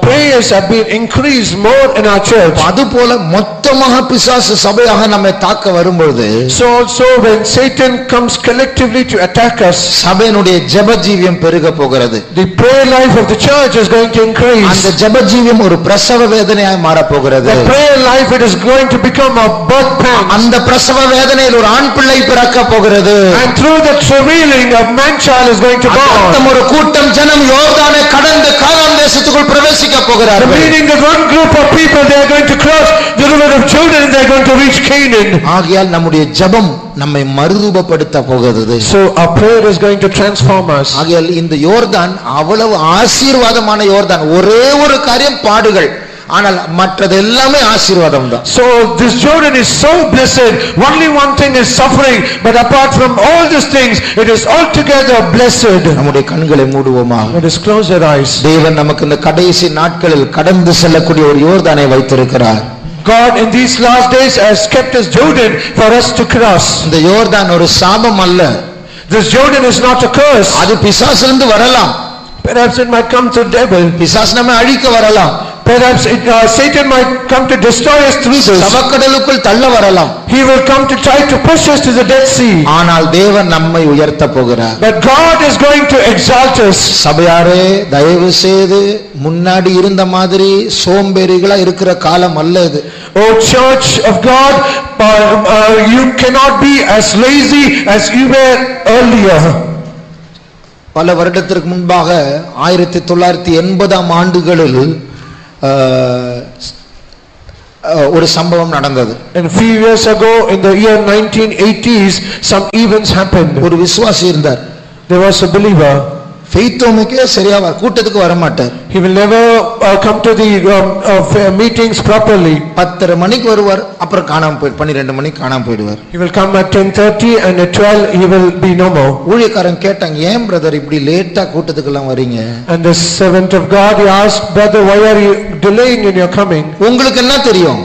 prayers have been increased more in our church. அதுபோல மொத்தமாக பிசாசு சபையாக நம்மை தாக்க வரும்போது, so also when Satan comes collectively to attack us, சபையினுடைய ஜெப ஜீவியம் பெருக போகிறது. the prayer life of the church is going to increase. அந்த ஜெப ஜீவியம் ஒரு பிரசவ வேதனையாய் மாற போகிறது. The prayer life it is going to become a birth pain. அந்த பிரசவ வேதனையில் ஒரு ஆண் பிள்ளை பிறக்க போகிறது. And through the travailing a man child is going to born. ஒரு கூட்டம் ஜனம் யோர்தானை கடந்து கானான் தேசத்துக்குள் பிரவேசிக்க போகிறார்கள். Meaning that one group of people they are going to cross the river of Jordan and they are going to reach Canaan. ஆகையால் நம்முடைய ஜெபம் நம்மை மறுரூபப்படுத்த போகிறது. So our prayer is going to transform us. ஆகையால் இந்த யோர்தான் அவ்வளவு ஆசீர்வாதமான யோர்தான். ஒரே ஒரு காரியம் பாடுகள், ஆனால் மற்றது எல்லாமே ஆசீர்வாதம் தான். So this Jordan is so blessed, only one thing is suffering, but apart from all these things it is altogether blessed. நம்முடைய கண்களை மூடுவோமா? Let us close our eyes. தேவன் நமக்கு இந்த கடைசி நாட்களில் கடந்து செல்லக்கூடிய ஒரு யோர்தானை வைத்திருக்கிறார். God in these last days has kept us Jordan for us to cross. இந்த யோர்தான் ஒரு சாபம் அல்ல. This Jordan is not a curse. அது பிசாசிலிருந்து வரலாம். Perhaps it might come through devil. பிசாசு நம்மை அழிக்க வரலாம். Perhaps Satan might come to destroy us through this. சவக்கடலுக்குள் தள்ள வரலாம். He will come to try to push us to the Dead Sea. ஆனால் தேவன் நம்மை உயர்த்த போகிறார். But God is going to exalt us. சபையாரே, தயவு செய்து முன்னாடி இருந்த மாதிரி சோம்பேறிகளா இருக்கிற காலம் அல்ல இது. Oh church of God, you cannot be as lazy as you were earlier. பல வருடத்திற்கு முன்பாக 1980ஆம் ஆண்டுகளில் ஒரு சம்பவம் நடந்தது. And a few years ago in the year 1980s some events happened. ஒரு விசுவாசி இருந்தார். There was a believer. ஃபெய்த்தோமுக்கே சரியா கூட்டத்துக்கு வர மாட்டார். He will never come to the meetings properly. 10:30 மணிக்கு வருவார், அப்புறம் காணாம போய் 12 மணிக்கு காணாம போயிடுவார். He will come at 10:30 and at 12 he will be no more. ஊழியக்காரன் கேட்டாங்க, ஏன் பிரதர் இப்படி லேட்டா கூட்டத்துக்கு எல்லாம் வரீங்க? And the servant of God, he asked, brother, why are you delaying in your coming? உங்களுக்கு என்ன தெரியும்?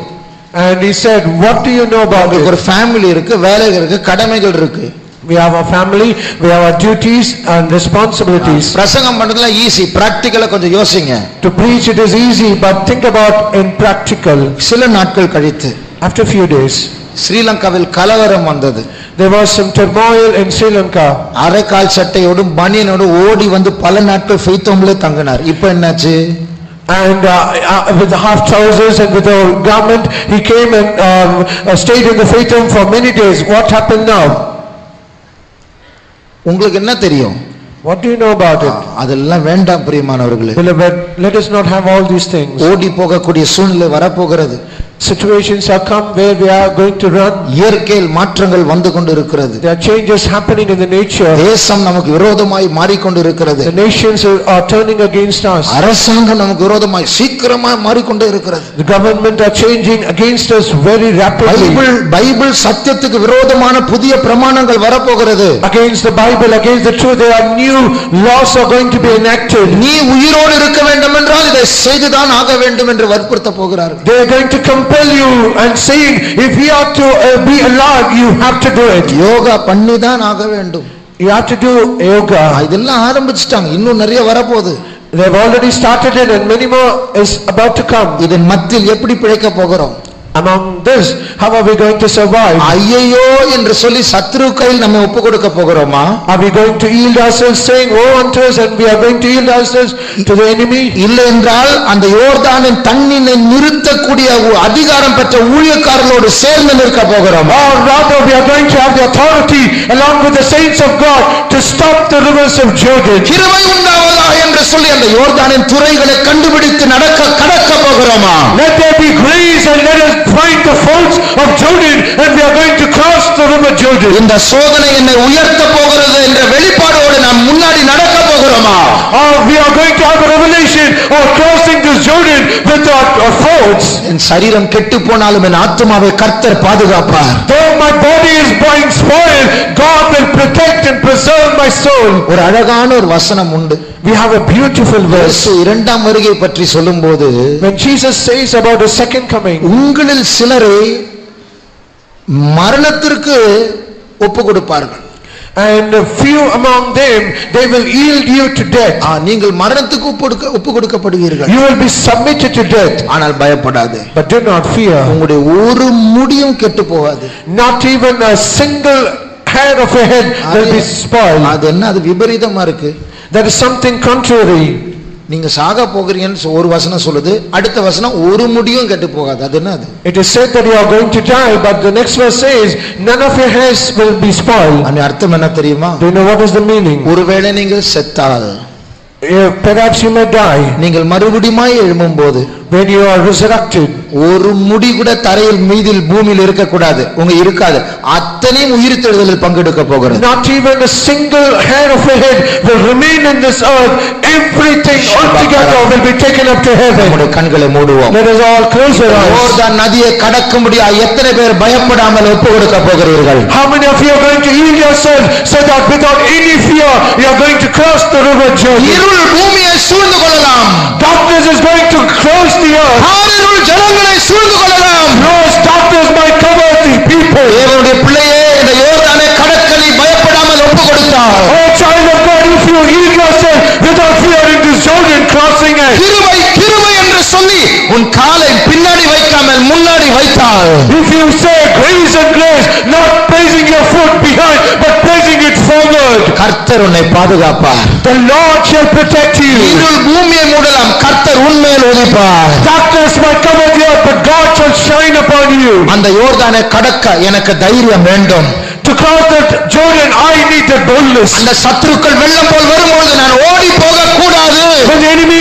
And he said, what do you know about it? ஒரு ஃபேமிலி இருக்கு, வேலைகள் இருக்கு, கடமைகள் இருக்கு. We have our family, we have our duties and responsibilities. பிரசங்கம் பண்றதுல ஈஸி, பிராக்டிகலா கொஞ்சம் யோசிங்க. To preach it is easy, but think about in practical. சில நாட்கள் கழித்து, after a few days, ஸ்ரீலங்காவில் கலவரம் வந்தது. There was some turmoil in Sri Lanka. அரைக்கால் சட்டையோடும் பனியனோடு ஓடி வந்து பல நாட்கள் ஃபெய்த்தோம்ல தங்கினார். இப்போ என்னாச்சு? And with the half trousers and with the garment, he came and stayed in the faith home for many days. What happened now? உங்களுக்கு என்ன தெரியும்? What do you know about it? அதெல்லாம் வேண்டாம் பிரியமானவர்களே. Beloved, let us not have all these things. ஓடி போகக்கூடிய சூழ்நிலை வரப்போகிறது. Situations have come where we are going to run. இயற்கையில் மாற்றங்கள் வந்து கொண்டு இருக்கிறது. There are changes happening in the nature. தேசம் நமக்கு விரோதமாய் மாறிக்கொண்டு இருக்கிறது. The nations are turning against us. அரசாங்கம் நமக்கு விரோதமாய் சீக்கிரமாய் மாறிக்கொண்டு இருக்கிறது. The government are changing against us very rapidly. Bible சத்தியத்துக்கு விரோதமான புதிய பிரமாணங்கள் வரப்போகிறது. Against the Bible, against the truth, there are new laws are going to be enacted. நீ உயிரோடு இருக்க வேண்டும் என்றால் இதை செய்துதான் ஆக வேண்டும் என்று வற்புறுத்த போகிறார்கள். They are going to compel you and saying, if you are to be alive, you have to do it. Yoga பண்ணி தான் ஆக வேண்டும். You have to do yoga. இதெல்லாம் ஆரம்பிச்சிட்டாங்க, இன்னும் நிறைய வரப்போகுது. They have already started it and many more is about to come. இதன் மத்தியில் எப்படி பிழைக்க போகிறோம்? Among this, how are we going to survive? ஐயையோ என்று சொல்லி சத்ரு கையில் நம்ம ஒப்பு கொடுக்க போகிறோமா? Are we going to yield ourselves saying, woe unto us, and we are going to yield ourselves to the enemy? இல்லை என்றால் அந்த யோர்தானின் தண்ணீரை நிறுத்தக்கூடிய அதிகாரம் பெற்ற ஊழியக்காரர்களோடு சேர்ந்து நிற்க போகிறோம். Or rather, we are going to have the authority along with the saints of God to stop the rivers of Jordan. கிருபை உண்டாவதாக என்று சொல்லி அந்த யோர்தானின் துறைகளை கண்டுபிடித்து கடக்க போகிறோமா? Let there be grace and let us find the faults of Jordan and we are going to cross the river Jordan. இந்த சோதனை என்னை உயர்த்த போகிறது என்ற வெளிப்பாடோடு நாம் முன்னாடி நடக்க போகிறோமா? Or we are going to have a revelation of crossing this Jordan with our faults. என் சரீரம் கெட்டு போனாலும் என் ஆத்துமாவை கர்த்தர் பாதுகாப்பார். Though my body is going spoiled, God will protect and preserve my soul. ஒரு அழகான ஒரு வசனம் உண்டு. We have a beautiful verse. இரண்டாம் வருகை பற்றி சொல்லும்போது, when Jesus says about his second coming, உங்களில் சிலரை மரணத்திற்கு ஒப்பு கொடுப்பார்கள். And a few among them, they will yield you to death. நீங்கள் மரணத்துக்கு ஒப்பு கொடுக்கப்படுவீர்கள். You will be submitted to death. ஆனால் பயப்படாதே. But do not fear. உங்களுடைய ஒரு முடியும் கெட்டு போகாது. Not even a single hair of a head will be spoiled. அது என்ன? அது விபரீதமா இருக்கு. That is something contrary. நீங்க சாக போகிறீங்கன்னு ஒரு வசனம் சொல்லுது, அடுத்த வசனம் ஒரு முடியும் கெட்டு போகாது. அது என்ன? அது It is said that you are going to die, but the next verse says none of your hairs will be spoiled. அந்த அர்த்தம் என்ன தெரியுமா? Do you know what is the meaning? ஒருவேளை நீங்கள் செத்தால், perhaps you may die. நீங்கள் மறுபடியுமாய் எழும்பும்போது, when you are resurrected, ஒரு முடி கூட தரையில் மீதில் பூமியில் இருக்க கூடாது, உங்க இருக்காது. அத்தனையும் உயிர்த்தெழுதலில் பங்கெடுக்க போகிறது. Not even a single hair of a head will remain in this earth. Everything altogether will be taken up to heaven. நம்முடைய கண்களை மூடுவோம். Let us all close our eyes. யோர்தான் நதியை கடக்கும்படியா எத்தனை பேர் பயப்படாமல் ஒப்பு கொடுக்க போகிறீர்கள்? How many of you are going to yield yourselves so that without any fear you are going to cross the river Jordan? இருள் பூமியை சூழ்ந்து கொள்ளலாம். Darkness is going to close the earth. இருள் ஜனங்களை சூழ்ந்து கொள்ளலாம். Gross darkness might cover the people. தேவனுடைய பிள்ளையே, இந்த யோர்தானை கடக்க நீ பயப்படாமல் ஒப்பு கொடுத்தால், oh child of God, if you yield yourself without fear in this Jordan crossing it, கிருபை கிருபை என்று சொல்லி உன் காலை பின்னாடி வைக்காமல் முன்னாடி வைத்தால், if you say grace and grace, not placing your foot behind but placing it forward, கர்த்தர் உன்னை பாதுகாப்பார். the Lord shall protect you. இருள் பூமியை மூடலாம், கர்த்தர் உன்மேல் உதிப்பார். Darkness might cover the earth, but God shall shine upon you. அந்த யோர்தானை கடக்க எனக்கு தைரியம் வேண்டும். To cross that Jordan, I need that boldness. அந்த சத்துருக்கள் வெள்ளம் போல் வரும்போது நான் ஓடி போக கூடாது. When the enemy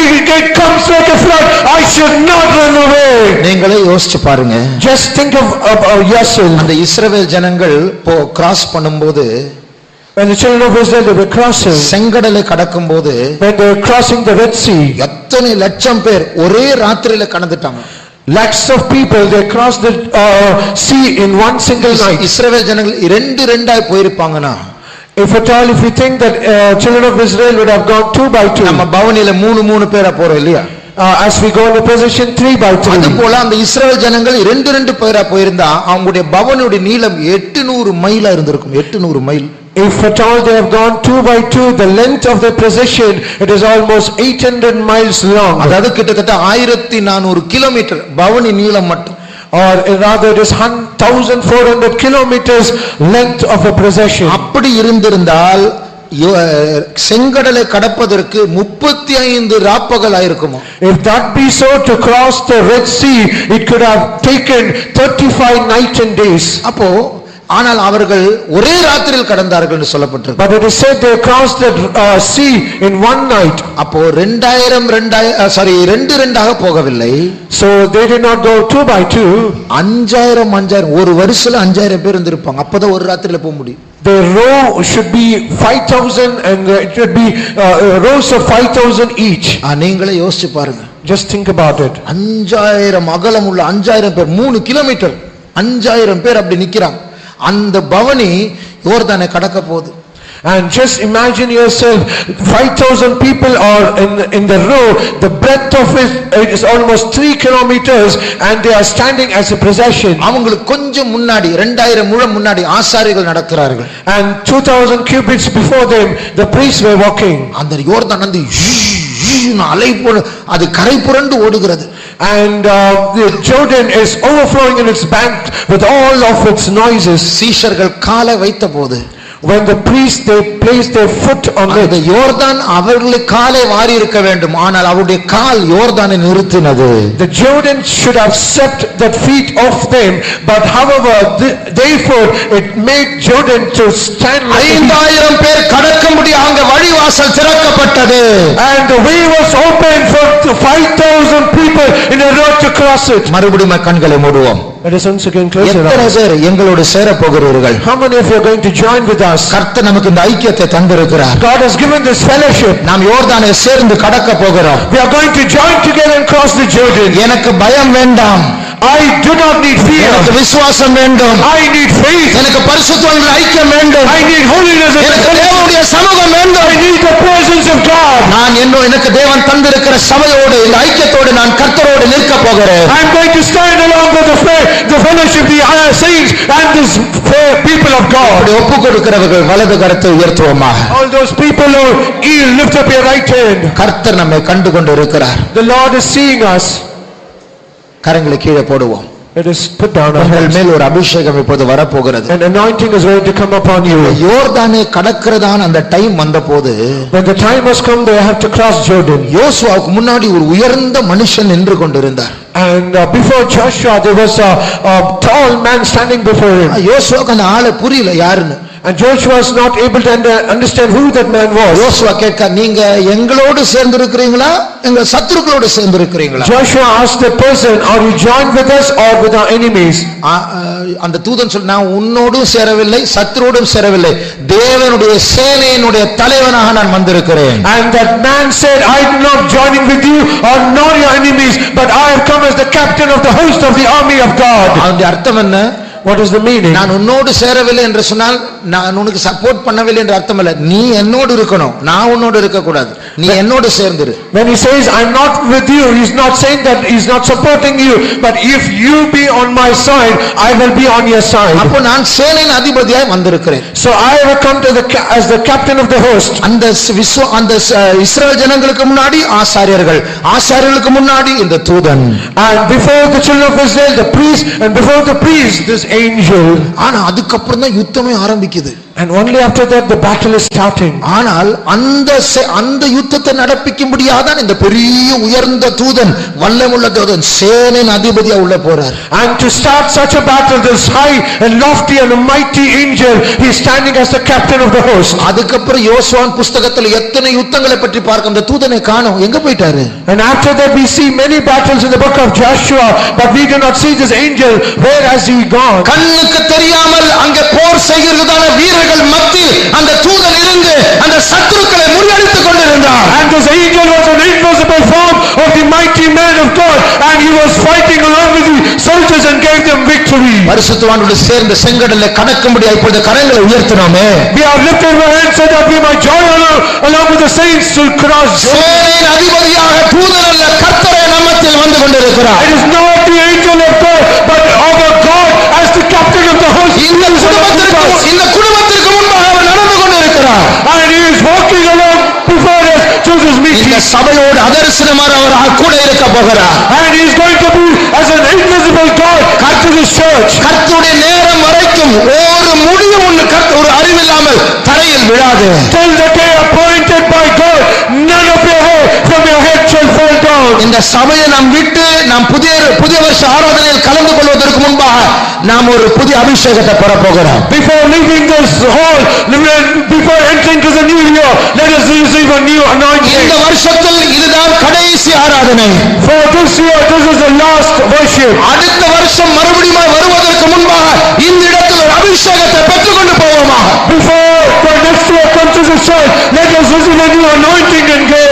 comes comes like a flood, I should not run away. நீங்களே யோசிச்சு பாருங்க. Just think of yourself. அந்த இஸ்ரவேல் ஜனங்கள் கிராஸ் பண்ணும்போது, when the children of Israel they were crossing, செங்கடலை கடக்கும்போது, when they were crossing the Red Sea, எத்தனை லட்சம் பேர் ஒரே ராத்திரியில கடந்துட்டாங்க. lakhs of people they crossed the sea in one single night. இஸ்ரவேல் ஜனங்கள் ரெண்டு ரெண்டாய் போயிருப்பாங்கன்னா, if at all if we think that children of Israel would have gone 2 by 2, நம்ம பவனில 3 பேரா போறோம் இல்லையா? as we go in the position 3 by 3, அது போல அந்த இஸ்ரவேல் ஜனங்கள் ரெண்டு பேரா போயிருந்தா அவங்களுடைய பவனுடைய நீளம் 800 மைலா இருந்திருக்கும். 800 mile. if at all they have gone 2 by 2, the length of their procession it is almost 800 miles long. அதாவது கிட்டத்தட்ட 1400 கிலோமீட்டர் பவனி நீளம் மட்டும். or rather it is 1400 kilometers length of a procession. அப்படி இருந்திருந்தால் செங்கடலை கடப்பதற்கு 35 ராப்பகல் ஆயிருக்குமா? if that be so, to cross the Red Sea it could have taken 35 nights and days. அப்போ ஆனால் அவர்கள் ஒரே ராத்திரியில் கடந்தார்கள் என்று சொல்லப்பட்டிருக்கு. but it is said they crossed the sea in one night. அப்போ 2 ரெண்டாக போகவில்லை. so they did not go 2 by 2. 5000 ஒரு வருஷத்துல 5000 பேர் இருந்திருப்பாங்க. அப்பதான் ஒரு ராத்திரியில போக முடியும். the row should be 5000 and it should be rows of 5000 each. நீங்களே யோசிச்சு பாருங்க. just think about it. 5000 அகலம் உள்ள 5000 பேர் 3 கிலோமீட்டர் 5000 பேர் அப்படி நிக்கிறாங்க. அந்த பவனி யோர்தானை கடக்க போகுது. and just imagine yourself 5000 people are in the row. the breadth of it is almost 3 kilometers and they are standing as a procession. அவங்களுக்கு கொஞ்சம் முன்னாடி 2000 முழம் முன்னாடி ஆசாரிகள் நடக்கிறார்கள். and 2000 cubits before them the priests were walking. அந்த யோர்தான் வந்து அலை போல அது கரை புரண்டு ஓடுகிறது. and the Jordan is overflowing in its bank with all of its noises. சீஷர்கள் காலை வைத்தபோது, when the priests they placed their foot on it, அந்த யோர்தான் அவர்களுடைய காலை வாரி இருக்க வேண்டும். ஆனால் அவருடைய கால் யோர்தானை நிறுத்தினது. the Jordan should have swept that feet off them, but however therefore it made Jordan to stand. 5000 பேர் கடக்கும்படி அங்க வழிவாசல் திறக்கப்பட்டது. and the way was open for 5000 people in a row to cross it. மறுபடியும் கண்களை மூடுவோம். let us once again close our எத்தனை eyes. பேர் எங்களோடு சேர போகிறீர்கள்? how many of you are going to join with us? கர்த்தர் நமக்கு இந்த ஐக்கியத்தை தந்திருக்கிறார். God has given this fellowship. நாம் யோர்தானை சேர்ந்து கடக்க போகிறோம். we are going to join together and cross the Jordan. எனக்கு பயம் வேண்டாம். I do not need fear. எனக்கு விசுவாசம் வேண்டும். I need faith. எனக்கு பரிசுத்தவான்கள் ஐக்கியம் வேண்டும். I need holiness. எனக்கு தேவனுடைய சமூகம் வேண்டும். I need the presence of God. நான் எனக்கு தேவன் தந்திருக்கிற சபையோடு இந்த ஐக்கியத்தோடு நான் கர்த்தரோடு நிற்க போகிறேன். I am going to stand along with the fellowship, the saints and this people of God. ஒப்பு கொடுக்கிறவர்கள் வலது கரத்தை உயர்த்துவோமாக. all those people who yield, lift up your right hand. கர்த்தர் நம்மை கண்டு கொண்டு இருக்கிறார். the Lord is seeing us. கரங்களை கீழே போடுவோம். Let us put down our உங்கள் hands. மேல் ஒரு அபிஷேகம் இப்போது வரப்போகிறது. An anointing is going to come upon you. யோர்தானை கடக்கிறதான அந்த டைம் வந்தபோது, when the time has come they have to cross Jordan. யோசுவாவுக்கு முன்னாடி ஒரு உயர்ந்த மனுஷன் நின்று கொண்டிருந்தார். and before Joshua there was a tall man standing before him. யோசுவாவுக்கு அந்த ஆளை புரியல யாருன்னு. and Joshua was not able to understand who that man was. யோசுவா கேட்க, நீங்க எங்களோடு சேர்ந்து இருக்கிறீங்களா எங்க சத்துருக்களோடு சேர்ந்து இருக்கிறீங்களா? Joshua asked the person, are you joined with us or with our enemies? அந்த தூதன் சொன்னா, நான் உன்னோடும் சேரவில்லை சத்துரோடும் சேரவில்லை, தேவனுடைய சேனையினுடைய தலைவனாக நான் வந்திருக்கிறேன். and that man said, I am not joining with you or nor your enemies, but I have come as the captain of the host of the army of God. அதனுடைய அர்த்தம் என்ன? what is the meaning? நான் உன்னோடு சேரவில்லை என்று சொன்னால் நான் உனக்கு சப்போர்ட் பண்ணவில்லை என்ற அர்த்தம் இல்ல. நீ என்னோடு இருக்கணும், நான் உன்னோடு இருக்க கூடாது. நீ என்னோடு சேர்ந்துரு. when he says I am not with you, he is not saying that he is not supporting you, but if you be on my side, I will be on your side. அப்போ நான் சேனையின் அதிபதியாய் வந்திருக்கிறேன். so I have come to as the captain of the host. அந்த இஸ்ரவேல் ஜனங்களுக்கு முன்னாடி ஆசாரியர்கள், ஆசாரியர்களுக்கு முன்னாடி இந்த தூதன். and before the children of Israel the priest, and before the priest this angel. ஆனா அதுக்கு அப்புறம் தான் யுத்தமே ஆரம்பிக்குது. ஆரம்பிக்குது. And only after that the battle is starting. ஆனால் அந்த யுத்தத்தை நடப்பிக்கும்படியாதான் இந்த பெரிய உயர்ந்த தூதன், வல்லமுள்ள தூதன், சேனையின் அதிபதியா உள்ள போறார். And to start such a battle, this high and lofty and mighty angel, he is standing as the captain of the host. அதுக்கப்புறம் யோசுவாவின் புத்தகத்துல எத்தனை யுத்தங்களை பற்றி பார்க்க அந்த தூதனை காணோம். எங்க போயிட்டாரு? And after that we see many battles in the book of Joshua, but we do not see this angel. Where has he gone? கண்ணுக்கு தெரியாமல் அங்கே போர் செய்கிறதான வீரர்கள் மத்தியில் அந்த தூதன் இருந்து அந்த சத்துருக்களை முறியடித்துக் கொண்டிருந்தார். And this angel was an invisible form of the mighty man of God, and he was fighting along with the soldiers and gave them victory. பரிசுத்தவான்களோடு சேர்ந்து செங்கடலை கடக்கும்படி இப்பொழுது கரங்களை உயர்த்தினோமே. We have lifted our hands so that we might join along with the saints to cross. சேனையின் அதிபதியாக தூதன் அல்ல, கர்த்தரே நம்மத்தில் வந்து கொண்டிருக்கிறார். It is not the angel of God, but our God as the captain of the host. இந்த குடும்பத்திற்கு முன்பாக அவர் நடந்து கொண்டிருக்கிறார். And he is walking along before us to this meeting. இந்த சபையோடு அதரிசனமாக அவர் கூட இருக்க போகிறார். And he is going to be as an invisible God to this church. கர்த்தருடைய நேரம் வரைக்கும் ஒரு முடிவு ஒரு அறிவில்லாமல் தரையில் விழாது. Till the day appointed by God, none of your hair from your head shall fall down. இந்த சபையை நாம் விட்டு நாம் புதிய வருஷ ஆராதனையில் கலந்து கொள்வதற்கு முன்பாக நாம் ஒரு புதிய அபிஷேகத்தை பெற போகிறோம். Before leaving this hall, before entering to the new year, let us receive a new anointing. இந்த வருஷத்தில் இதுதான் கடைசி ஆராதனை. For this year, this is the last worship. அடுத்த வருஷம் மறுபடியும் வருவதற்கு முன்பாக இந்த இடத்தில் ஒரு அபிஷேகத்தை பெற்றுக்கொண்டு போவோமா? Before the next year comes to the church, let us receive a new anointing and go.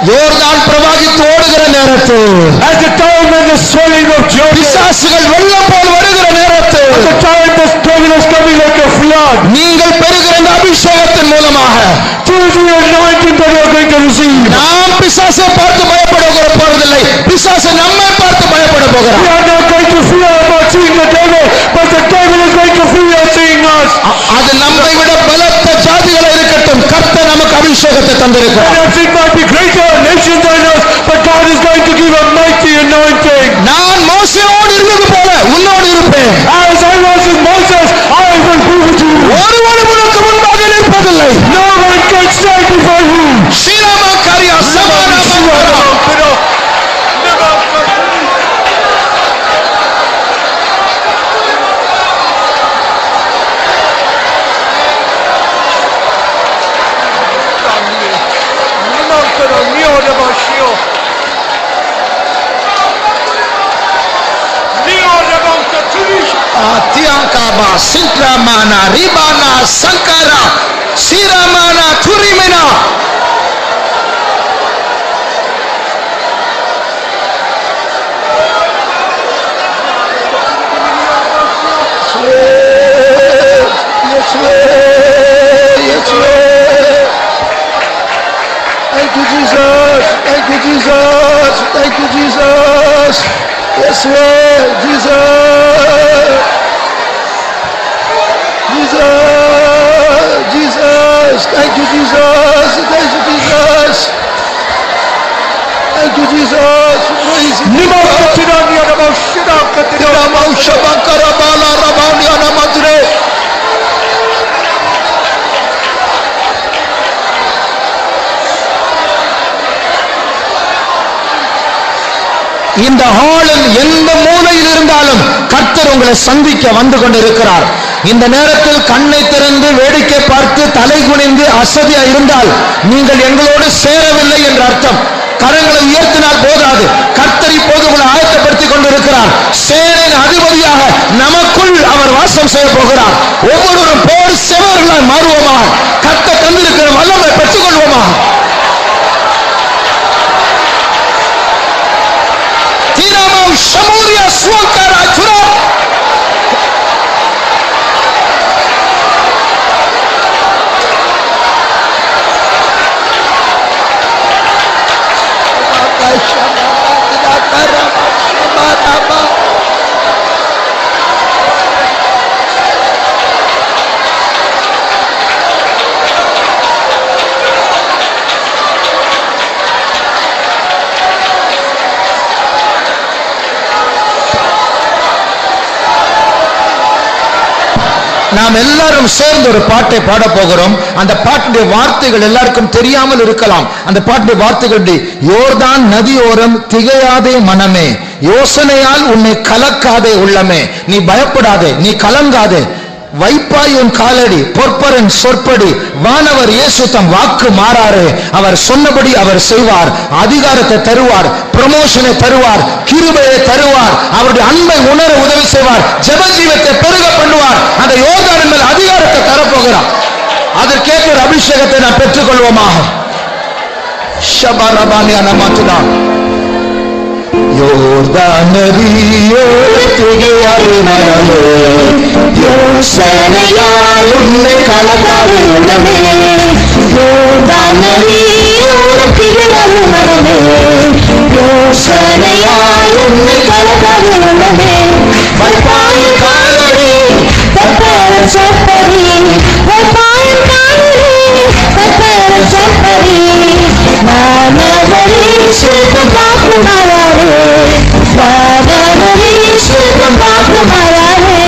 யோர்தான் பிரவாகித்து ஓடுகிற நேரத்தில், at the time when the swelling of Jordan, பிசாசுகள் வெள்ளம் போல் வருகிற நேரத்தில், at the time the storm is coming like a flood, நீங்கள் பெறுகிற இந்த அபிஷேகத்தின் மூலமாக through the anointing that you are going to receive, நாம் பிசாசை பார்த்து பயப்பட போவதில்லை, பிசாசு நம்மை பார்த்து பயப்பட போகிறார். we are not going to fear about seeing the devil, but the devil is going to fear seeing us. அது நம்மை விட பலத்த ஜாதிகள் இருக்கட்டும், கர்த்தர் நமக்கு அபிஷேகத்தை தந்திருக்கிறார். Perhaps it might be greater nation than us, but God is going to give a mighty anointing. நான் மோசேயோடு இருந்தது போல உன்னோடு இருப்பேன். As I was with Moses, I will be with you. ஒருவனும் உனக்கு முன்பாக நிற்பதில்லை. No one can stand before you. Sri Rama காரியா சமானா மங்கரா. Atiankaba Sintramana Ribana Sankara Siramana Turimena. Yes, thank you, Jesus. Thank you, Jesus. Thank you, Jesus. Yes, Lord. Jesus. Jesus. Thank you, Jesus. Thank you, Jesus. Thank you, Jesus. Praise you. இந்த ஹாலின் எந்த மூலையில் இருந்தாலும் கர்த்தர் உங்களை சந்திக்க வந்து கொண்டிருக்கிறார். இந்த நேரத்தில் கண்ணை திறந்து வேடிக்கை பார்த்து தலை குனிந்து அசதியா இருந்தால் நீங்கள் எங்களோடு சேரவில்லை என்ற அர்த்தம். கரங்களை உயர்த்தினால் போதாது. கர்த்தர் இப்போது உங்களை ஆயத்தப்படுத்திக் கொண்டிருக்கிறார். சேனையின் அதிபதியாக நமக்குள் அவர் வாசம் செய்ய போகிறார். ஒவ்வொருவரும் போர் செவர்களாய் மாறுவோமா? கர்த்தர் தந்திருக்கிற வல்லமை பெற்றுக் கொள்வோமா? Dinamo Shamuria Swankara Tura. நாம் எல்லாரும் சேர்ந்து ஒரு பாட்டை பாட போகிறோம். அந்த பாட்டுடைய வார்த்தைகள் எல்லாருக்கும் தெரியாமல் இருக்கலாம். அந்த பாட்டுடைய வார்த்தைகள்: யோர்தான் நதியோரம் திகையாதே மனமே, யோசனையால் உன்னை கலக்காதே உள்ளமே, நீ பயப்படாதே, நீ கலங்காதே, வைப்பாய் உன் காலடி, பொற்பரன் சொற்படி, வானவர் இயேசு தம் வாக்கு மாறாரு, அவர் சொன்னபடி அவர் செய்வார், அதிகாரத்தை தருவார், ப்ரமோஷனை தருவார், கிருபையை தருவார், அவருடைய அன்பை உணர உதவி செய்வார், ஜெப ஜீவத்தை பெருக பண்ணுவார், அந்த யோர்தானின் மேல் அதிகாரத்தை தரப்போகிறார். அதற்கேற்ற ஒரு அபிஷேகத்தை நாம் பெற்றுக் கொள்வோமாக. யோர்தான் நதியோ திகையாதே மனமே, யோசனையால் உன்னை கலக்காதே உள்ளமே, யோர்தான் நதியோ திகையாதே மனமே, யோசனையால் உன்னை கலக்காதே உள்ளமே, வைப்பாயின் காலடி தப்பரன் சொற்படி, வைப்பாயின் காலடி தப்பரன் சொற்படி, வானவரே சுகம் காக்கும் மலரே, வானவரே சுகம் காக்கும் மலரே,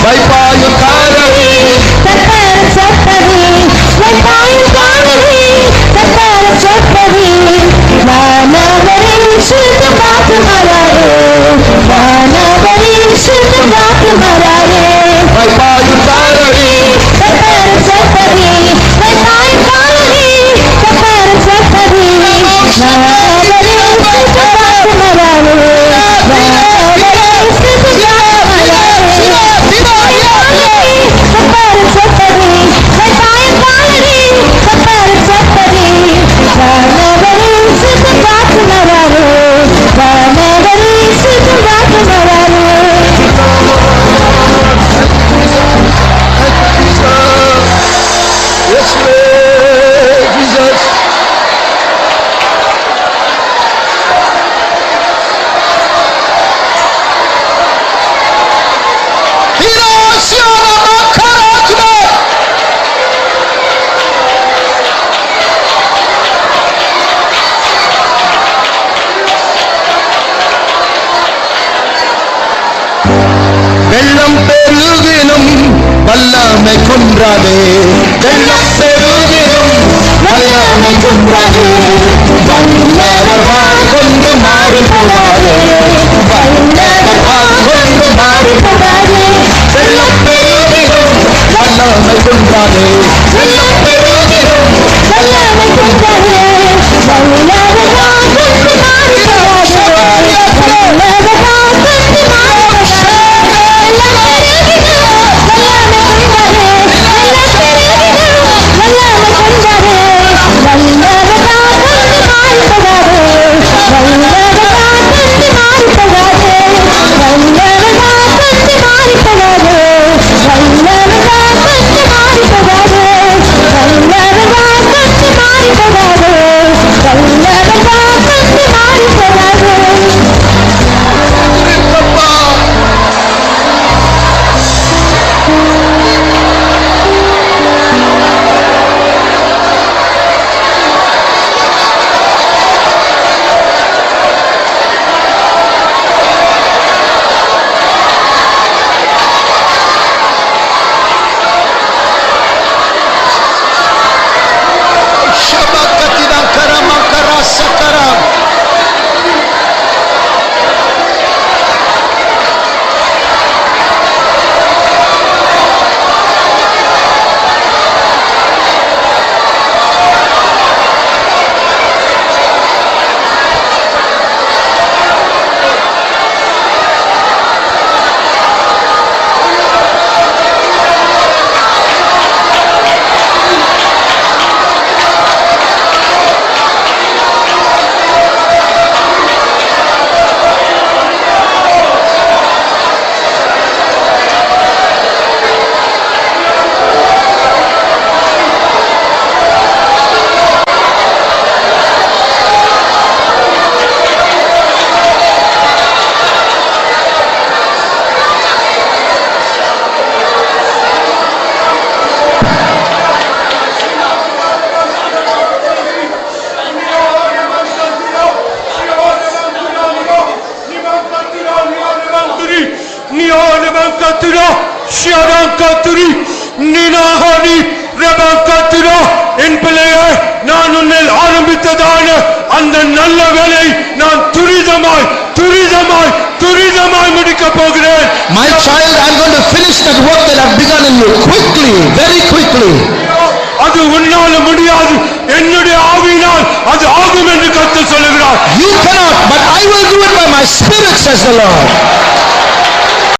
வைப்பாயின் காலடி தப்பரன் சொற்படி, வைப்பாயின் காலடி தப்பரன் சொற்படி, வானவரே சுகம் காக்கும் மலரே, வானவரே சுகம் காக்கும் மலரே, வைப்பாயின் காலடி தப்பரன் சொற்படி, வைப்பாயின் காலடி தப்பரன் சொற்படி, வானவரே சுகம் காக்கும் மலரே, வானவரே சுகம் காக்கும் மலரே, தப்பரன் சொற்படி, வைப்பாயின் காலடி தப்பரன் சொற்படி, வானவரே சுகம் காக்கும் மலரே, வானவரே சுகம் காக்கும் மலரே. வெள்ளம் பெருகினும் வல்லமை குன்றாதே, வெள்ளம் பெருகினும் வல்லமை குன்றாதே, வல்லவர் கொண்டு மாறி போவாரே, வல்லவர் கொண்டு மாறி போவாரே, வெள்ளம் பெருகினும் வல்லமை குன்றாதே, வெள்ளம் பெருகினும் வல்லமை குன்றாதே, வல்லவர் கொண்டு மாறி போவாரே, வல்லவர் கொண்டு மாறி Vallava கர்த்ததான அந்த நல்ல வேலை நான் துரிதமாய் முடிக்க போகிறேன். My child, I'm going to finish that work that I've begun in you quickly, very quickly. அது உன்னால முடியாது, என்னுடைய ஆவியினால் அது ஆகும் என்று கர்த்தர் சொல்லுகிறார். You cannot, but I will do it by my spirit, says the Lord.